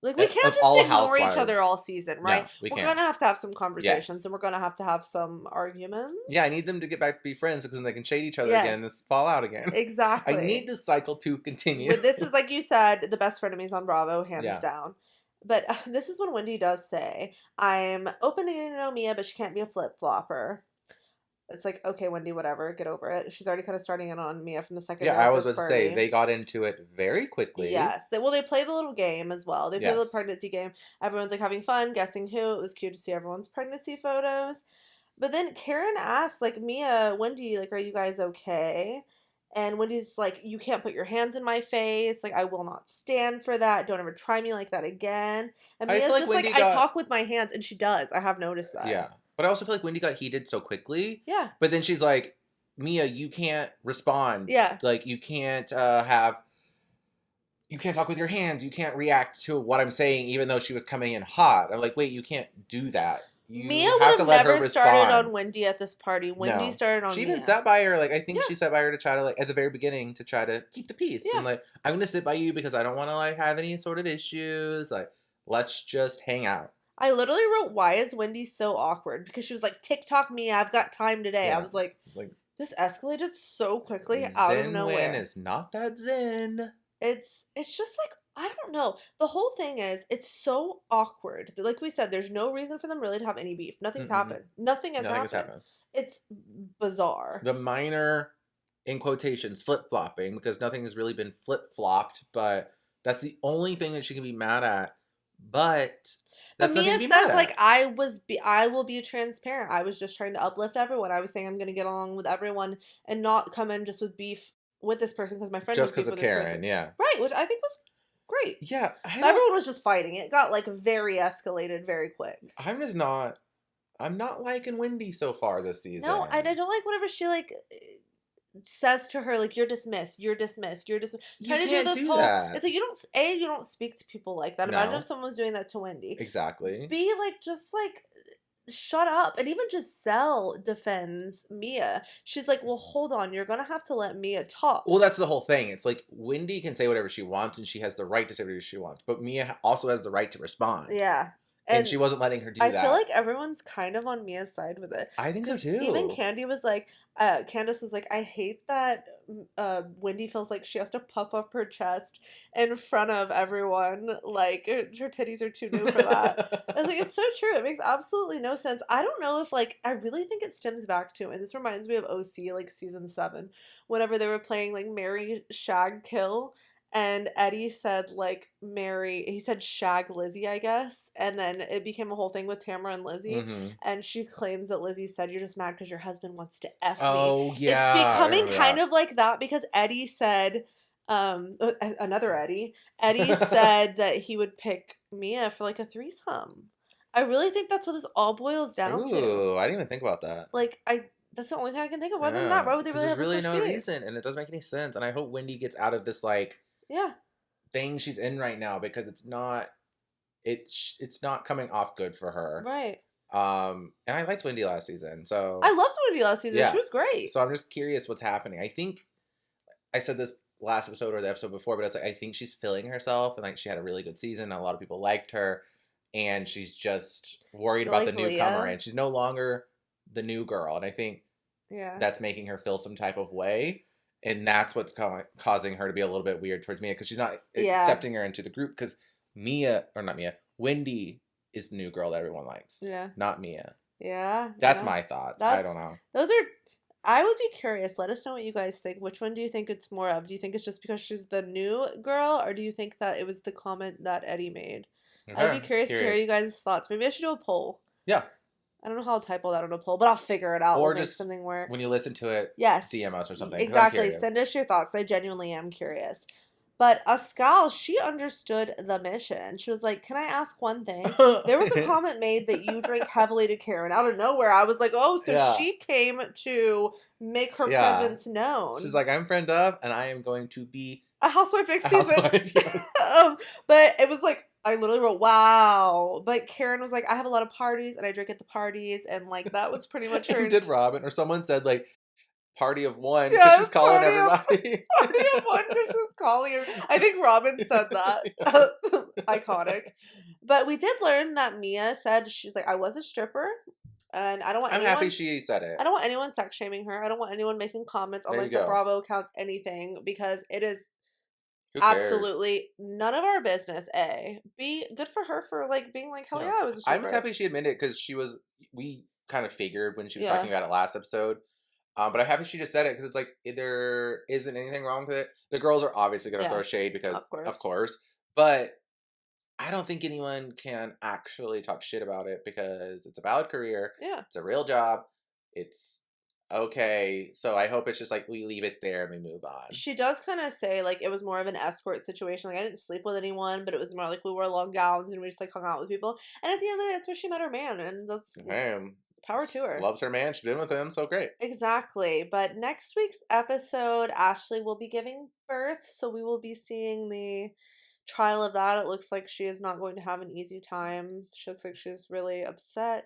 Like, we can't just ignore each other all season, right? No, we're going to have some conversations, and we're going to have some arguments. Yeah, I need them to get back to be friends, because then they can shade each other again and fall out again. Exactly. I need this cycle to continue. But this is, like you said, the best frenemies on Bravo, hands down. But this is when Wendy does say, I'm open to getting to know Mia, but she can't be a flip-flopper. It's like, okay, Wendy, whatever, get over it. She's already kind of starting in on Mia from the second. Yeah, I was about to say, they got into it very quickly. Yes. They play the little game as well. They play the little pregnancy game. Everyone's like having fun, guessing who. It was cute to see everyone's pregnancy photos. But then Karen asks, like, Mia, Wendy, like, are you guys okay? And Wendy's like, you can't put your hands in my face. Like, I will not stand for that. Don't ever try me like that again. And Mia's just like, I talk with my hands. And she does. I have noticed that. Yeah. But I also feel like Wendy got heated so quickly. Yeah. But then she's like, Mia, you can't respond. Yeah. Like, you can't have you can't talk with your hands. You can't react to what I'm saying, even though she was coming in hot. I'm like, wait, you can't do that. You Mia would have never started on Wendy at this party. Wendy started on Mia. She even sat by her. Like, I think she sat by her to try to, like, at the very beginning, to try to keep the peace. Yeah. And, like, I'm going to sit by you because I don't want to, like, have any sort of issues. Like, let's just hang out. I literally wrote, why is Wendy so awkward? Because she was like, TikTok me, I've got time today. Yeah. I was like, this escalated so quickly out of nowhere. Zen Wen is not that zen. It's just like, I don't know. The whole thing is, it's so awkward. Like we said, there's no reason for them really to have any beef. Nothing's happened. Nothing has happened. It's bizarre. The minor, in quotations, flip-flopping, because nothing has really been flip-flopped, but that's the only thing that she can be mad at. But that's nothing to be mad at. Like, I will be transparent. I was just trying to uplift everyone. I was saying I'm going to get along with everyone and not come in just with beef with this person because my friend just because of Karen, yeah. Right, which I think was great. Yeah. Everyone was just fighting. It got, like, very escalated very quick. I'm not liking Wendy so far this season. No, and I don't like whatever she, like, says to her, like, you're dismissed, you're dismissed, you're dismissed. You can't do that. It's like, you don't speak to people like that. Imagine if someone was doing that to Wendy. Exactly. B, like, just, like, shut up. And even Gizelle defends Mia. She's like, well, hold on, you're gonna have to let Mia talk. Well, that's the whole thing. It's like, Wendy can say whatever she wants, and she has the right to say whatever she wants, but Mia also has the right to respond. Yeah. And she wasn't letting her do that. I feel like everyone's kind of on Mia's side with it. I think so too. Even Candiace was like, I hate that Wendy feels like she has to puff up her chest in front of everyone. Like, her titties are too new for that. I was like, it's so true. It makes absolutely no sense. I don't know if, like, I really think it stems back to, and this reminds me of OC, like, season 7, whenever they were playing, like, Marry, Shag, Kill. And Eddie said, like, he said shag Lizzie, I guess. And then it became a whole thing with Tamara and Lizzie. Mm-hmm. And she claims that Lizzie said, you're just mad because your husband wants to F me. Oh, yeah. It's becoming kind of like that because Eddie said, another Eddie said that he would pick Mia for, like, a threesome. I really think that's what this all boils down to. Ooh, I didn't even think about that. Like, that's the only thing I can think of. Other than that, why would they really have there's really no reason, and it doesn't make any sense. And I hope Wendy gets out of this, like, thing she's in right now, because it's not coming off good for her. Right. And I liked Wendy last season, so I loved Wendy last season. Yeah. She was great. So I'm just curious what's happening. I think I said this last episode or the episode before, but it's like, I think she's feeling herself, and, like, she had a really good season, and a lot of people liked her, and she's just worried about the newcomer, and she's no longer the new girl, and I think that's making her feel some type of way. And that's what's causing her to be a little bit weird towards Mia, because she's not accepting her into the group, because Wendy is the new girl that everyone likes. Yeah. Not Mia. Yeah. That's my thoughts. I don't know. I would be curious. Let us know what you guys think. Which one do you think it's more of? Do you think it's just because she's the new girl, or do you think that it was the comment that Eddie made? Okay. I'd be curious to hear you guys' thoughts. Maybe I should do a poll. Yeah. I don't know how I'll type all that on a poll, but I'll figure it out. Or just something work. When you listen to it, DM us or something. Exactly. Send us your thoughts. I genuinely am curious. But Askal, she understood the mission. She was like, can I ask one thing? There was a comment made that you drink heavily to Karen. Out of nowhere, I was like, oh, so she came to make her presence known. She's like, I'm friend of, and I am going to be a housewife next season. But it was like, I literally wrote, wow. But Karen was like, I have a lot of parties, and I drink at the parties, and, like, that was pretty much her. Did Robin, or someone said, like, party of one, because she's calling everybody. Party of one, because she's calling her. I think Robin said that. Iconic. But we did learn that Mia said, she's like, I was a stripper, and I don't want anyone. I'm happy she said it. I don't want anyone sex shaming her. I don't want anyone making comments on, like, the Bravo accounts, anything, because it is absolutely none of our business. A. B. Good for her for, like, being like, hell yeah, I was a stripper. I'm just happy she admitted it, because we kind of figured when she was talking about it last episode. But I'm happy she just said it, because it's like, there isn't anything wrong with it. The girls are obviously going to throw shade, because of course. But I don't think anyone can actually talk shit about it, because it's a valid career. Yeah. It's a real job. It's okay. So I hope it's just like, we leave it there and we move on. She does kind of say, like, it was more of an escort situation. Like, I didn't sleep with anyone, but it was more like we wore long gowns and we just, like, hung out with people. And at the end of the day, that's where she met her man. And that's... Damn. Power to her. Loves her man. She's been with him, so great. Exactly. But next week's episode, Ashley will be giving birth, so we will be seeing the trial of that. It looks like she is not going to have an easy time. She looks like she's really upset.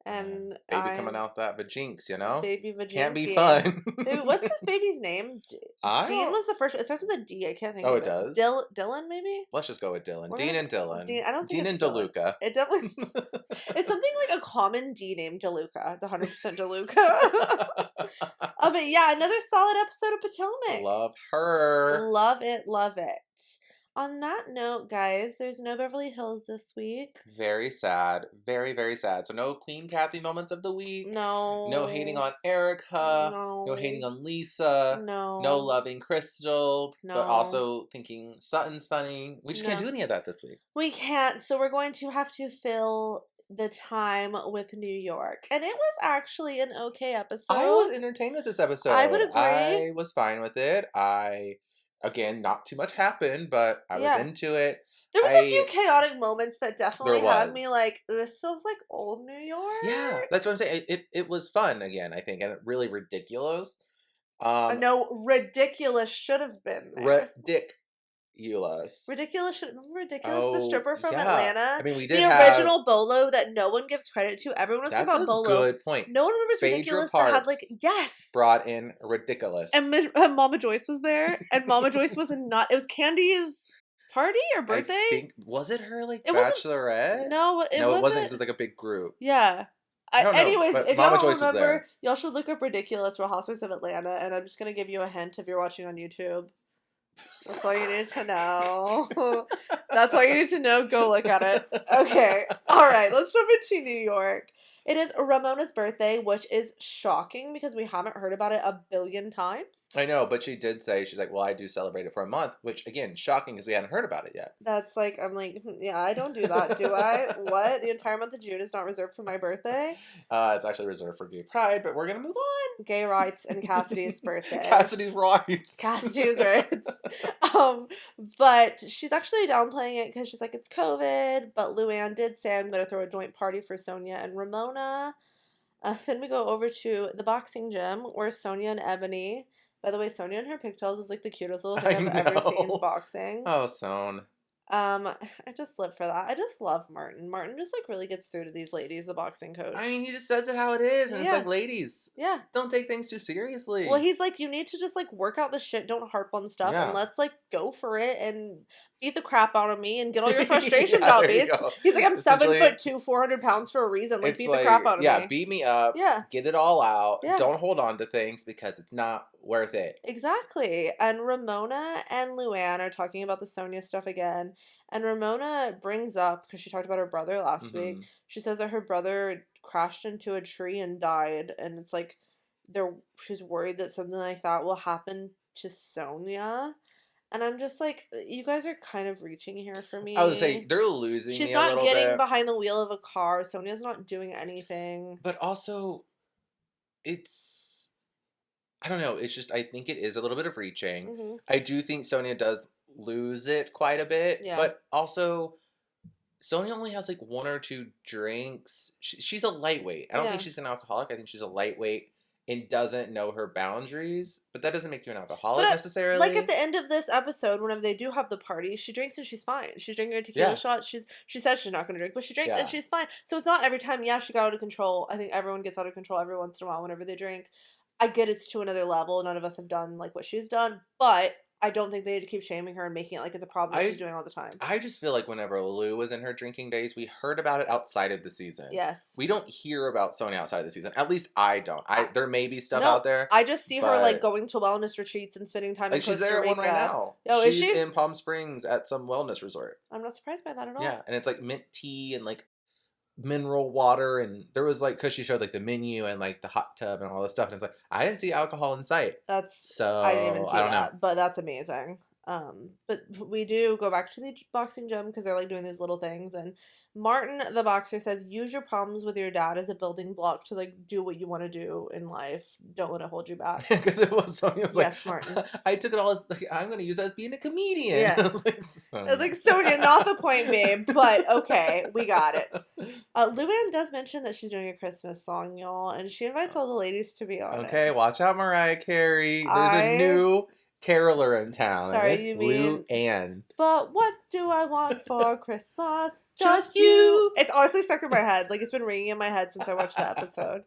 And baby coming out that vajinx, you know? Baby vajinky. Can't be fun. Baby, what's this baby's name? Dean was the first one. It starts with a D. I can't think of it. Oh, it does? Dylan, maybe? Let's just go with Dylan. Dean and Dylan. Dean and DeLuca. It definitely... It's something like a common D name, DeLuca. It's 100% DeLuca. But yeah, another solid episode of Potomac. Love her. Love it, love it. On that note, guys, there's no Beverly Hills this week. Very sad. Very, very sad. So no Queen Kathy moments of the week. No. No hating on Erica. No hating on Lisa. No. No loving Crystal. No. But also thinking Sutton's funny. We just can't do any of that this week. We can't. So we're going to have to fill the time with New York. And it was actually an okay episode. I was entertained with this episode. I would agree. I was fine with it. Again, not too much happened, but I was into it. There was a few chaotic moments that definitely had me like, this feels like old New York. Yeah, that's what I'm saying. It was fun again, I think, and really ridiculous. No, ridiculous should have been there. Ridiculous, the stripper from Atlanta. I mean, we did the original Bolo that no one gives credit to. Everyone was talking about Bolo. That's a good point. No one remembers Ridiculous that had brought in Ridiculous. And Mama Joyce was there, and Mama Joyce was not. It was Candy's party or birthday. Was it her bachelorette? No, it wasn't. It was like a big group. Yeah. Anyways, if Mama y'all Joyce remember, y'all should look up Ridiculous Real Housewives of Atlanta, and I'm just gonna give you a hint if you're watching on YouTube. That's all you need to know. That's all you need to know. Go look at it. Okay. All right. Let's jump into New York. It is Ramona's birthday, which is shocking because we haven't heard about it a billion times. I know, but she did say, she's like, well, I do celebrate it for a month, which, again, shocking because we hadn't heard about it yet. That's like, I'm like, yeah, I don't do that, do I? What? The entire month of June is not reserved for my birthday? It's actually reserved for Gay Pride, but we're going to move on. Gay rights and Cassidy's birthday. Cassidy's rights. Cassidy's rights. But she's actually downplaying it because she's like, it's COVID, but Luann did say, I'm going to throw a joint party for Sonia and Ramona. Then we go over to the boxing gym where Sonia and Ebony, by the way, Sonia and her pigtails is like the cutest little thing I've ever seen boxing. Oh, Son. I just live for that. I just love Martin. Martin just like really gets through to these ladies, the boxing coach. I mean, he just says it how it is, and it's like, ladies, don't take things too seriously. Well, he's like, you need to just like work out the shit, don't harp on stuff, and let's like go for it and beat the crap out of me and get all your frustrations out. He's like, I'm 7'2", 400 pounds for a reason. Like, beat the crap out of me. Yeah, beat me up. Yeah, get it all out. Yeah. Don't hold on to things because it's not worth it. Exactly. And Ramona and Luann are talking about the Sonia stuff again. And Ramona brings up, because she talked about her brother last week, she says that her brother crashed into a tree and died. And it's like, she's worried that something like that will happen to Sonia. And I'm just like, you guys are kind of reaching here for me. I would say they're losing me a little bit. She's not getting behind the wheel of a car. Sonia's not doing anything. But also, I don't know. It's just, I think it is a little bit of reaching. Mm-hmm. I do think Sonia does lose it quite a bit. Yeah. But also, Sonia only has like 1 or 2 drinks. She's a lightweight. I don't think she's an alcoholic. I think she's a lightweight and doesn't know her boundaries. But that doesn't make you an alcoholic necessarily. Like at the end of this episode, whenever they do have the party, she drinks and she's fine. She's drinking a tequila shot. She says she's not going to drink, but she drinks and she's fine. So it's not every time, she got out of control. I think everyone gets out of control every once in a while whenever they drink. I get it's to another level. None of us have done like what she's done, but I don't think they need to keep shaming her and making it like it's a problem she's doing all the time. I just feel like whenever Lou was in her drinking days, we heard about it outside of the season. Yes. We don't hear about Sonia outside of the season. At least I don't. There may be stuff out there. I just see her like going to wellness retreats and spending time in Costa Rica. She's there at one right now. Oh, she's is she? in Palm Springs at some wellness resort. I'm not surprised by that at all. Yeah, and it's like mint tea and like mineral water, and there was like, because she showed like the menu and like the hot tub and all this stuff, and it's like, I didn't see alcohol in sight. I didn't even see that, but that's amazing. But we do go back to the boxing gym because they're like doing these little things, and Martin, the boxer, says, use your problems with your dad as a building block to, like, do what you want to do in life. Don't let it hold you back. Because it was Sonia was yes, like, Martin. I took it all as, like, I'm going to use that as being a comedian. Yeah. I was like, Sonia, not the point, babe, but okay, we got it. Luann does mention that she's doing a Christmas song, y'all, and she invites all the ladies to be on it. Okay, watch out, Mariah Carey. There's a new caroler in town. Sorry, you mean Luann. But what do I want for Christmas? Just you. It's honestly stuck in my head. Like, it's been ringing in my head since I watched the episode.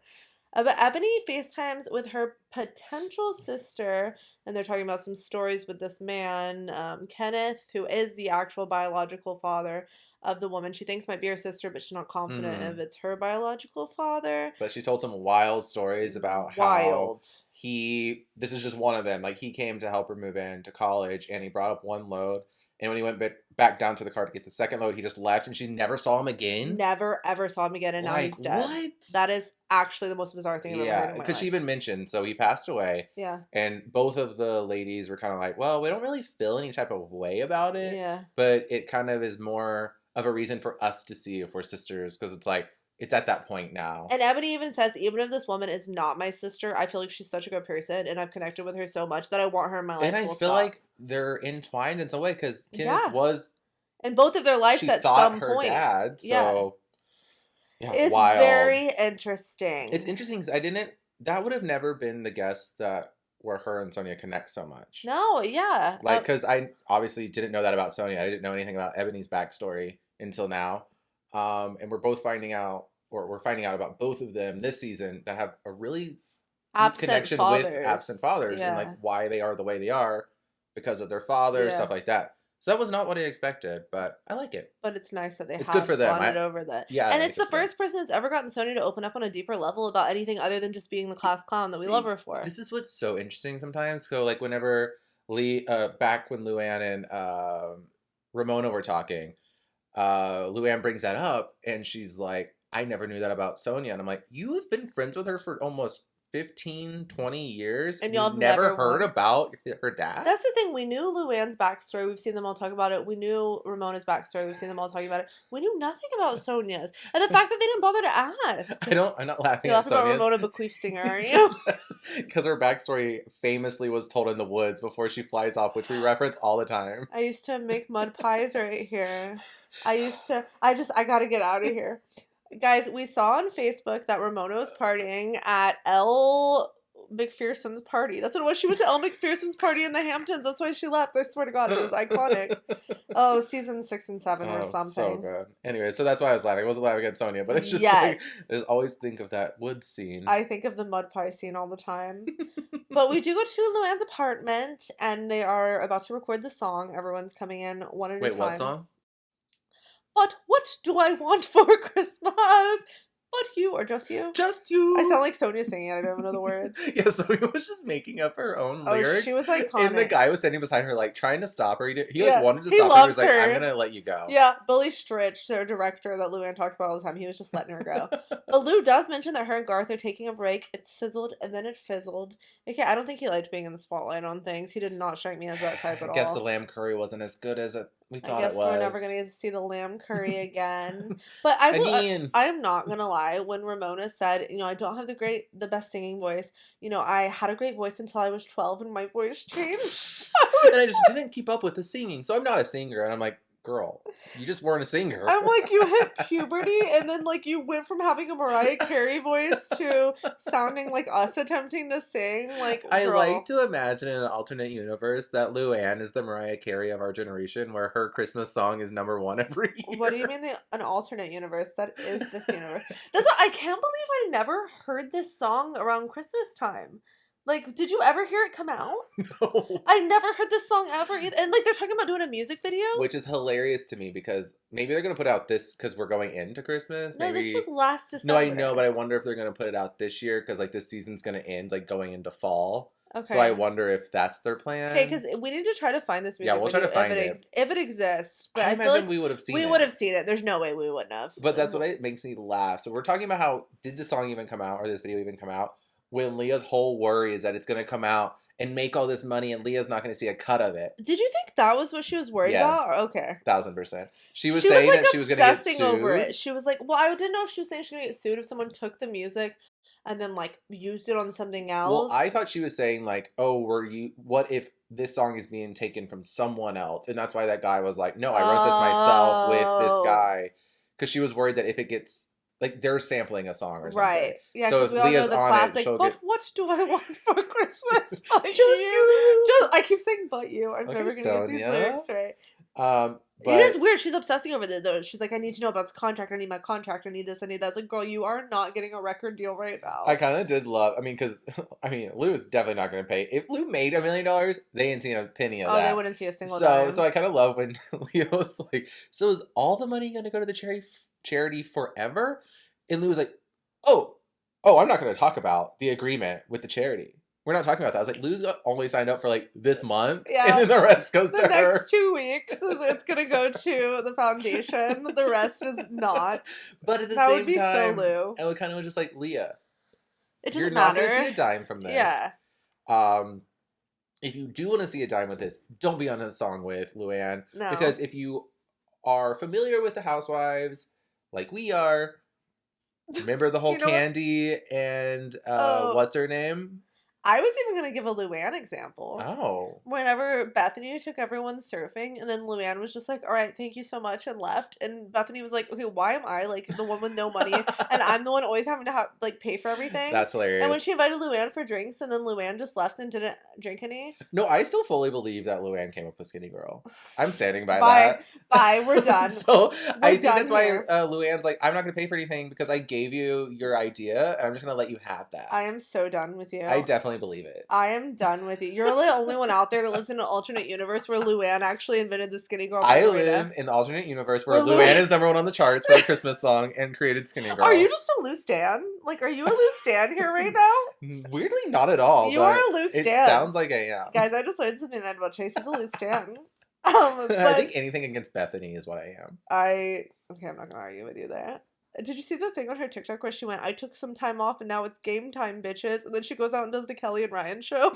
But Ebony FaceTimes with her potential sister, and they're talking about some stories with this man, Kenneth, who is the actual biological father of the woman she thinks might be her sister, but she's not confident if it's her biological father. But she told some wild stories about how this is just one of them. Like, he came to help her move into college, and he brought up one load, and when he went back down to the car to get the second load, he just left, and she never saw him again. Never, ever saw him again, and now he's dead. What? That is actually the most bizarre thing I've ever heard in my life. Because she even mentioned, so he passed away. Yeah. And both of the ladies were kind of like, well, we don't really feel any type of way about it. Yeah. But it kind of is more of a reason for us to see if we're sisters, because it's like, it's at that point now. And Ebony even says, even if this woman is not my sister, I feel like she's such a good person, and I've connected with her so much that I want her in my life. And I feel like they're entwined in some way, because Kenneth was in both of their lives at some point. Dad, so it's wild. Very interesting. It's interesting because that would have never been the guess that where her and Sonia connect so much. No, yeah. Like, because I obviously didn't know that about Sonia. I didn't know anything about Ebony's backstory until now. And we're finding out about both of them this season that have a really deep connection with absent fathers and like why they are the way they are because of their father, stuff like that. So that was not what I expected, but I like it. But it's nice that it's good for them. Bonded over that. Yeah, and it's the first person that's ever gotten Sonia to open up on a deeper level about anything other than just being the class clown that we love her for. This is what's so interesting sometimes. So like whenever back when Luann and Ramona were talking, Luann brings that up and she's like, I never knew that about Sonia. And I'm like, you have been friends with her for almost 15, 20 years, and y'all never heard about her dad? That's the thing. We knew Luann's backstory. We've seen them all talk about it. We knew Ramona's backstory. We've seen them all talking about it. We knew nothing about Sonia's. And the fact that they didn't bother to ask. I'm not laughing at Sonia's. You're laughing about Ramona Bequeath Singer, are you? Because her backstory famously was told in the woods before she flies off, which we reference all the time. I used to make mud pies right here. I gotta get out of here. Guys, we saw on Facebook that Ramona was partying at Elle McPherson's party. That's what it was. She went to Elle McPherson's party in the Hamptons. That's why she left. I swear to God, it was iconic. Oh, season 6 and 7 or something. So good. Anyway, so that's why I was laughing. I wasn't laughing at Sonia, but it's just like, I just always think of that woods scene. I think of the mud pie scene all the time. But we do go to Luann's apartment, and they are about to record the song. Everyone's coming in one at a time. Wait, what song? But what do I want for Christmas? But you, or just you? Just you. I sound like Sonia singing it. I don't even know the words. Yeah, Sonia was just making up her own lyrics. She was iconic. And the guy was standing beside her, like, trying to stop her. He wanted to stop her. He was like, I'm going to let you go. Yeah, Billy Stritch, their director that Luann talks about all the time, he was just letting her go. But Lou does mention that her and Garth are taking a break. It sizzled, and then it fizzled. Okay, I don't think he liked being in the spotlight on things. He did not strike me as that type at all. I guess the lamb curry wasn't as good as we thought it was. We're never going to get to see the lamb curry again. But I'm not going to lie. When Ramona said, I don't have the best singing voice. I had a great voice until I was 12 and my voice changed. And I just didn't keep up with the singing. So I'm not a singer. And I'm like, girl, you just weren't a singer. I'm like, you hit puberty and then like you went from having a Mariah Carey voice to sounding like us attempting to sing. Like, I like to imagine in an alternate universe that Luann is the Mariah Carey of our generation, where her Christmas song is #1 every year. What do you mean an alternate universe? That is this universe. That's what I can't believe I never heard this song around Christmas time. Like, did you ever hear it come out? No. I never heard this song ever either. And, like, they're talking about doing a music video. Which is hilarious to me because maybe they're going to put out this because we're going into Christmas. No, maybe... this was last December. No, I know, but I wonder if they're going to put it out this year because, like, this season's going to end, like, going into fall. Okay. So I wonder if that's their plan. Okay, because we need to try to find this music video. Yeah, we'll try to find it. If it exists. But I imagine like we would have seen it. We would have seen it. There's no way we wouldn't have. But that's what makes me laugh. So we're talking about how, did the song even come out or this video even come out? When Leah's whole worry is that it's going to come out and make all this money, and Leah's not going to see a cut of it. Did you think that was what she was worried about? Okay. 1000%. She was saying that she was going to get sued. Over it. She was like, well, I didn't know if she was saying she was going to get sued if someone took the music and then, like, used it on something else. Well, I thought she was saying, like, oh, what if this song is being taken from someone else? And that's why that guy was like, no, I wrote this myself with this guy. Because she was worried that if it gets, like, they're sampling a song or something. Right. Yeah, because we all know the classic, but what do I want for Christmas? But just you. I keep saying, but you. I'm never going to get these lyrics right. But it is weird. She's obsessing over it, though. She's like, I need to know about this contract. I need my contract. I need this. I need that. It's like, girl, you are not getting a record deal right now. I kind of did love, because, Lou is definitely not going to pay. If Lou made $1 million, they ain't seen a penny of that. Oh, they wouldn't see a single dime. So I kind of love when Leo was like, so is all the money going to go to the charity forever? And Lou was like, oh, I'm not going to talk about the agreement with the charity. We're not talking about that. I was like, Lou's only signed up for, like, this month, and then the rest goes to her. The next 2 weeks, it's going to go to the foundation. The rest is not. But at the same time, that would be so Lou. And it kind of was just like, Leah, it you're not going to see a dime from this. Yeah. If you do want to see a dime with this, don't be on a song with Luann. No. Because if you are familiar with the Housewives, like we are, remember the whole Candy and what's her name? I was even going to give a Luann example. Oh. Whenever Bethany took everyone surfing, and then Luann was just like, all right, thank you so much, and left. And Bethany was like, okay, why am I, like, the one with no money, and I'm the one always having to, pay for everything? That's hilarious. And when she invited Luann for drinks, and then Luann just left and didn't drink any. No, I still fully believe that Luann came up with Skinny Girl. I'm standing by that. Bye, we're done. I think that's why Luann's like, I'm not going to pay for anything because I gave you your idea, and I'm just going to let you have that. I am so done with you. I definitely believe it. I am done with you. You're the only one out there that lives in an alternate universe where Luann actually invented the Skinny Girl. I live in the alternate universe where Luann is #1 on the charts for a Christmas song and created Skinny Girl. Are you just a Lou stan? Like, are you a Lou stan here right now? Weirdly, not at all. You are a Lou stan. It sounds like I am. Guys, I just learned something about Chase. He's a Lou stan. I think anything against Bethany is what I am. Okay, I'm not going to argue with you there. Did you see the thing on her TikTok where she went, I took some time off and now it's game time, bitches? And then she goes out and does the Kelly and Ryan show. I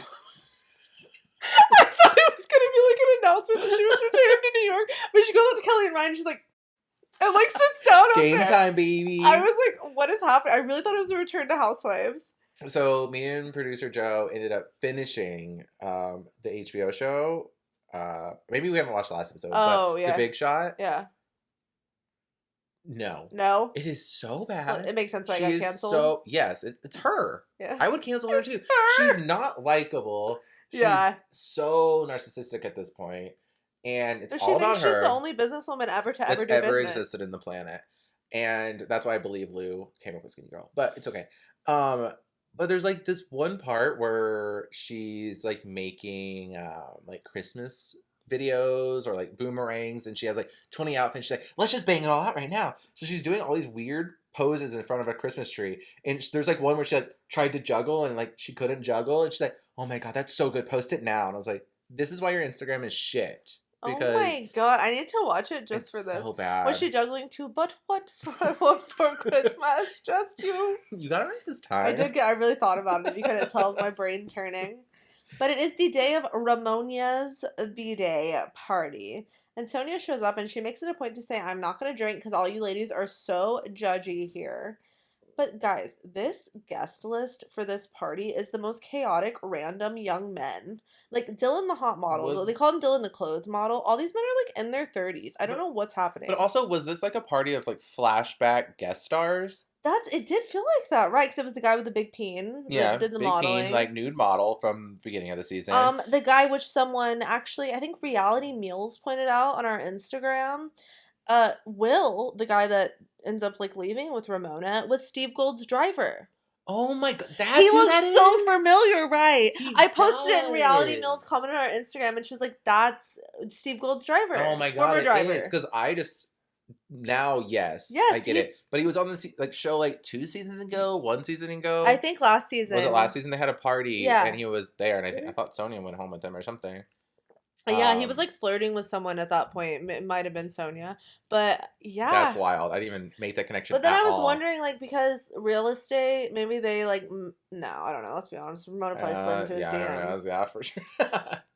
thought it was going to be like an announcement that she was returning to New York. But she goes out to Kelly and Ryan and she's like, and like sits down over Game time, baby. I was like, what is happening? I really thought it was a return to Housewives. So me and producer Joe ended up finishing the HBO show. Maybe we haven't watched the last episode. But The Big Shot. Yeah. No. It is so bad. Well, it makes sense why I got canceled. Yes, it's her. Yeah. I would cancel her too. She's not likable. She's so narcissistic at this point. And it's all about her. She's the only businesswoman ever to ever do ever business. existed in the planet. And that's why I believe Lou came up with Skinny Girl. But it's okay. But there's like this one part where she's like making like Christmas videos or like boomerangs, and she has like 20 outfits. She's like, let's just bang it all out right now. So she's doing all these weird poses in front of a Christmas tree, and there's like one where she like tried to juggle and like she couldn't juggle, and she's like, oh my god, that's so good, post it now. And I was like, this is why your Instagram is shit. Because oh my god, I need to watch it just for this. So bad. Was she juggling too? But what for Christmas? Just you. You got it right this time. I really thought about it. You couldn't tell my brain turning. But it is the day of Ramona's B-Day party. And Sonia shows up and she makes it a point to say, I'm not going to drink because all you ladies are so judgy here. But guys, this guest list for this party is the most chaotic, random young men. Like Dylan the hot model. They call him Dylan the clothes model. All these men are like in their 30s. I don't know what's happening. But also, was this like a party of like flashback guest stars? It did feel like that, right? Because it was the guy with the big peen that did the big modeling. Peen, like nude model from the beginning of the season. The guy which someone actually, I think Reality Meals pointed out on our Instagram. Will, the guy that ends up like leaving with Ramona, was Steve Gould's driver. Oh my god, he looks so familiar, right? I posted it in Reality Meals, commented on our Instagram, and she was like, "That's Steve Gould's driver." Oh my god, it is because I just. Now, yes, I get it. But he was on the like show like 2 seasons ago, 1 season ago. I think last season. Was it last season? They had a party, and he was there, and I thought Sonia went home with him or something. Yeah, he was like flirting with someone at that point. It might have been Sonia, but yeah, that's wild. I didn't even make that connection. But then I was wondering, like, because real estate, maybe they like No, I don't know. Let's be honest. Ramona probably slid into his DMs. I don't know. Yeah, for sure.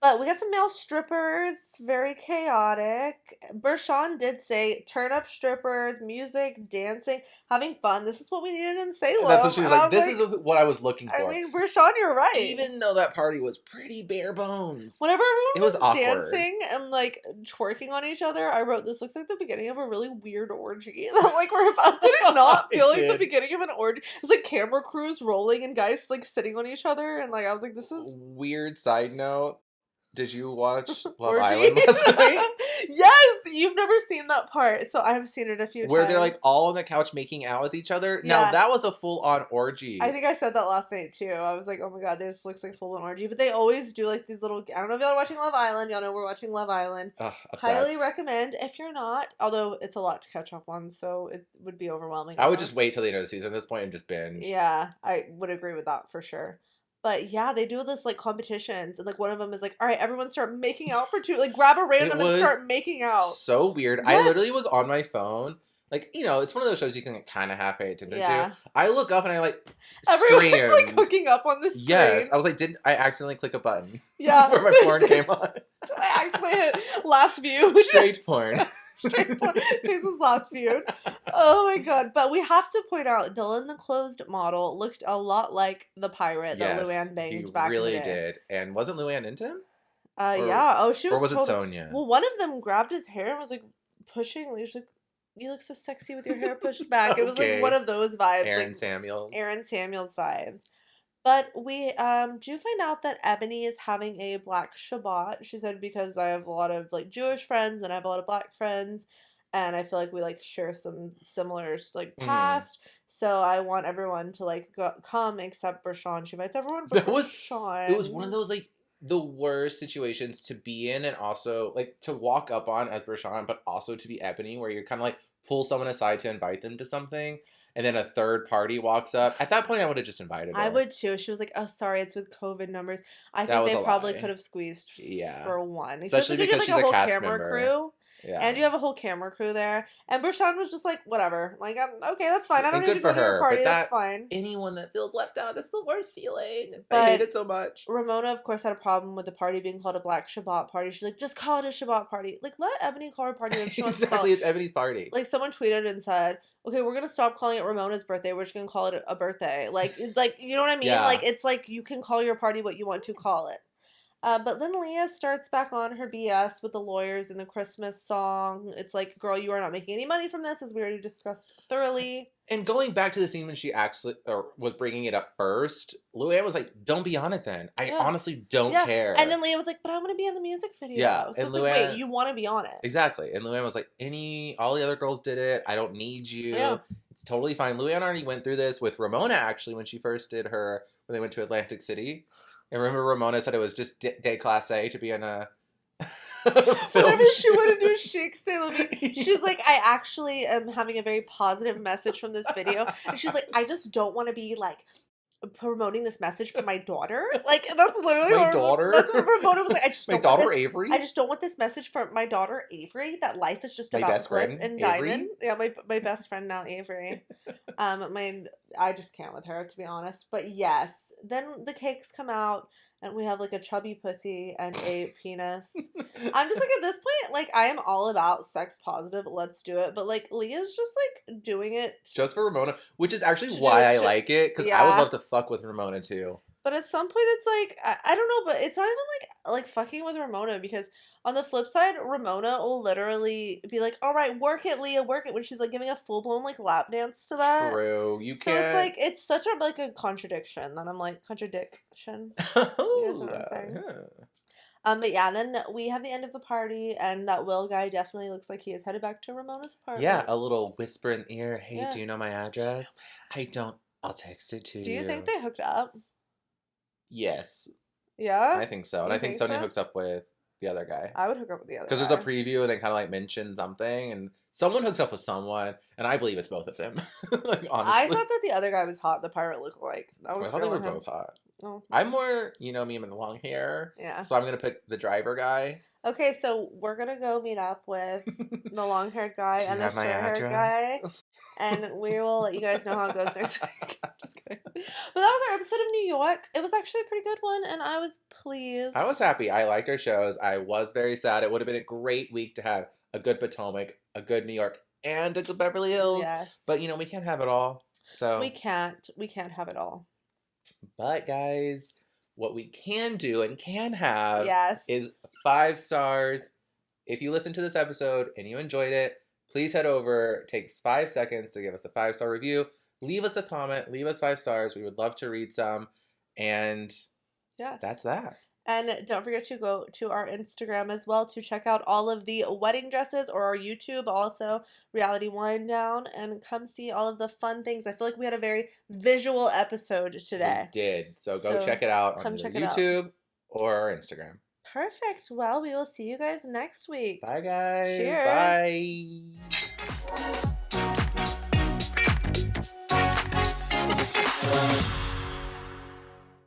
But we got some male strippers. Very chaotic. Bershawn did say, turn up strippers, music, dancing, having fun. This is what we needed in Salem. That's what she was like. This is what I was looking for. I mean, Bershawn, you're right. Even though that party was pretty bare bones. Whenever everyone was dancing and, like, twerking on each other, I wrote, this looks like the beginning of a really weird orgy. Like, we're about to not feel like the beginning of an orgy. It's like camera crews rolling and guys, like, sitting on each other. And, like, I was like, this is... Weird side note. Did you watch Love Island last night? Yes! You've never seen that part, so I've seen it a few times. Where they're, like, all on the couch making out with each other? Yeah. Now, that was a full-on orgy. I think I said that last night, too. I was like, oh my god, this looks like full-on orgy. But they always do, like, these little... I don't know if y'all are watching Love Island. Y'all know we're watching Love Island. Obsessed. Highly recommend if you're not. Although, it's a lot to catch up on, so it would be overwhelming. I would just wait till the end of the season at this point and just binge. Yeah, I would agree with that for sure. But yeah, they do this like competitions, and like one of them is like, all right, everyone start making out for two. Like grab a random and start making out. So weird. Yes. I literally was on my phone. Like, you know, it's one of those shows you can kind of half pay attention to. I look up and I like everyone's like hooking up on the screen. Yes, I was like, didn't I accidentally click a button? Yeah, where my porn came on. I accidentally hit last view. Straight porn. Jason's last viewed. Oh my god. But we have to point out Dylan the closed model looked a lot like the pirate that Luann banged back in the day. He really did. And wasn't Luann into him? Yeah. Oh, she was. Or was it Sonia? Well, one of them grabbed his hair and was like pushing. She was like, you look so sexy with your hair pushed back. It was like one of those vibes. Aaron Samuels vibes. But we do find out that Ebony is having a Black Shabbat. She said, because I have a lot of like Jewish friends and I have a lot of Black friends, and I feel like we like share some similar like past. So I want everyone to like come except Bershawn. She invites everyone but Bershawn. It was one of those like the worst situations to be in, and also like to walk up on as Bershawn, but also to be Ebony, where you're kind of like pull someone aside to invite them to something. And then a third party walks up. At that point, I would have just invited her. I would too. She was like, oh, sorry, it's with COVID numbers. I think they probably could have squeezed for one. Especially because she's a cast member. Crew. Yeah. And you have a whole camera crew there. And Bershawn was just like, whatever. Like, okay, that's fine. I don't need to go to your party. That's fine. Anyone that feels left out, that's the worst feeling. I hate it so much. Ramona, of course, had a problem with the party being called a Black Shabbat party. She's like, just call it a Shabbat party. Like, let Ebony call her party if she wants to call it. It's Ebony's party. Like, someone tweeted and said, okay, we're going to stop calling it Ramona's birthday. We're just going to call it a birthday. Like, it's like, you know what I mean? Yeah. Like, it's like you can call your party what you want to call it. But then Leah starts back on her BS with the lawyers and the Christmas song. It's like, girl, you are not making any money from this, as we already discussed thoroughly. And going back to the scene when she actually was bringing it up first, Luann was like, don't be on it then. I honestly don't care. And then Leah was like, but I want to be in the music video. Yeah. So and it's Luann, like, wait, you want to be on it. Exactly. And Luann was like, all the other girls did it. I don't need you. Yeah. It's totally fine. Luann already went through this with Ramona, actually, when she first did when they went to Atlantic City. And remember Ramona said it was just day class A to be in a film. Whenever she wanted to do Sheikh Salem, she's like, I actually am having a very positive message from this video. And she's like, I just don't want to be like promoting this message for my daughter. Like, that's literally my daughter. That's what Ramona was like. I just my daughter Avery. I just don't want this message for my daughter Avery. That life is just about glitz and diamond. Yeah, my best friend now Avery. I just can't with her, to be honest. But yes. Then the cakes come out, and we have, like, a chubby pussy and a penis. I'm just, like, at this point, like, I am all about sex positive. Let's do it. But, like, Leah's just, like, doing it. Just for Ramona, which is actually why I like it, because I would love to fuck with Ramona, too. But at some point, it's, like, I don't know, but it's not even, like fucking with Ramona, because on the flip side, Ramona will literally be like, all right, work it, Leah, work it, when she's, like, giving a full-blown, like, lap dance to that. True. You can't. So it's, like, it's such a, like, a contradiction that I'm, like, contradiction. You guys know what I'm saying? Yeah. But yeah, then we have the end of the party, and that Will guy definitely looks like he is headed back to Ramona's apartment. Yeah, a little whisper in the ear, hey, do you know my address? I don't. I'll text it to you. Do you think they hooked up? Yes. Yeah? I think so. And I think Sonia hooks up with the other guy. I would hook up with the other guy. Because there's a preview and they kind of like mention something, and someone hooks up with someone, and I believe it's both of them. Like, honestly. I thought that the other guy was hot. The pirate looked like. I thought they were both hot. Oh. I'm more, me and the long hair. Yeah. So I'm going to pick the driver guy. Okay, so we're going to go meet up with the long-haired guy and the short-haired guy. And we will let you guys know how it goes next week. I'm just kidding. But that was our episode of New York. It was actually a pretty good one, and I was pleased. I was happy. I liked our shows. I was very sad. It would have been a great week to have a good Potomac, a good New York, and a good Beverly Hills. Yes. But, you know, we can't have it all. So we can't have it all. But, guys, what we can do and can have is 5 stars. If you listen to this episode and you enjoyed it, please head over. It takes 5 seconds to give us a 5-star review. Leave us a comment. Leave us 5 stars. We would love to read some. And that's that. And don't forget to go to our Instagram as well to check out all of the wedding dresses, or our YouTube also, Reality Wind Down, and come see all of the fun things. I feel like we had a very visual episode today. We did. So go check it out on YouTube or our Instagram. Perfect. Well, we will see you guys next week. Bye, guys. Cheers. Bye.